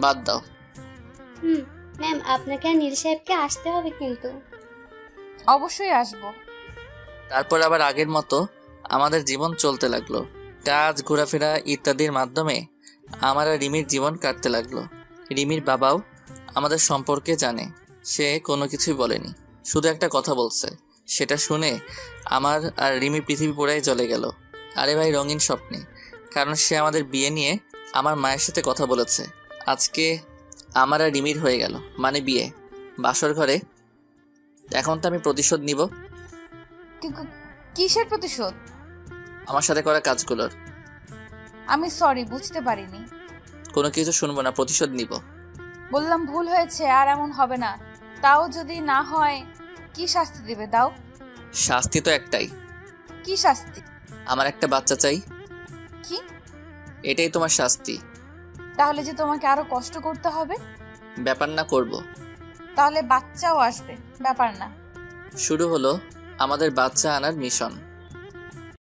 বাদ দাও। ম্যাম, আপনাকে আর নীল সাহেবকে আসতে হবে কিন্তু। অবশ্যই আসবো। তারপর আবার আগের মতো আমাদের জীবন চলতে লাগলো। কাজ, ঘোরাফেরা ইত্যাদির মাধ্যমে আমার আর রিমির জীবন কাটতে লাগলো। রিমির বাবাও আমাদের সম্পর্কে জানে। সে কোনো কিছুই বলেনি, শুধু একটা কথা বলছে। সেটা শুনে আমার আর রিমির পৃথিবী পুরাই জ্বলে গেল। আরে ভাই, রঙিন স্বপ্নে। কারণ সে আমাদের বিয়ে নিয়ে আমার মায়ের সাথে কথা বলেছে। আজকে আমার আর রিমির হয়ে গেল, মানে বিয়ে, বাসর ঘরে। এখন তো আমি প্রতিশোধ নিব। কিসের প্রতিশোধ? আমার সাথে করা কাজগুলোর। আমি সরি, বুঝতে পারিনি। কোনো কিছু শুনবো না, প্রতিশোধ নিব। বললাম ভুল হয়েছে, আর এমন হবে না। তাও যদি না হয়, কি শাস্তি দিবে দাও? শাস্তি তো একটাই। কি শাস্তি? আমার একটা বাচ্চা চাই। কি? এটাই তোমার শাস্তি। তাহলে যে তোমাকে আরো কষ্ট করতে হবে? ব্যাপার না, করব। তাহলে বাচ্চাও আসবে, ব্যাপার না। শুরু হলো আমাদের বাচ্চা আনার মিশন।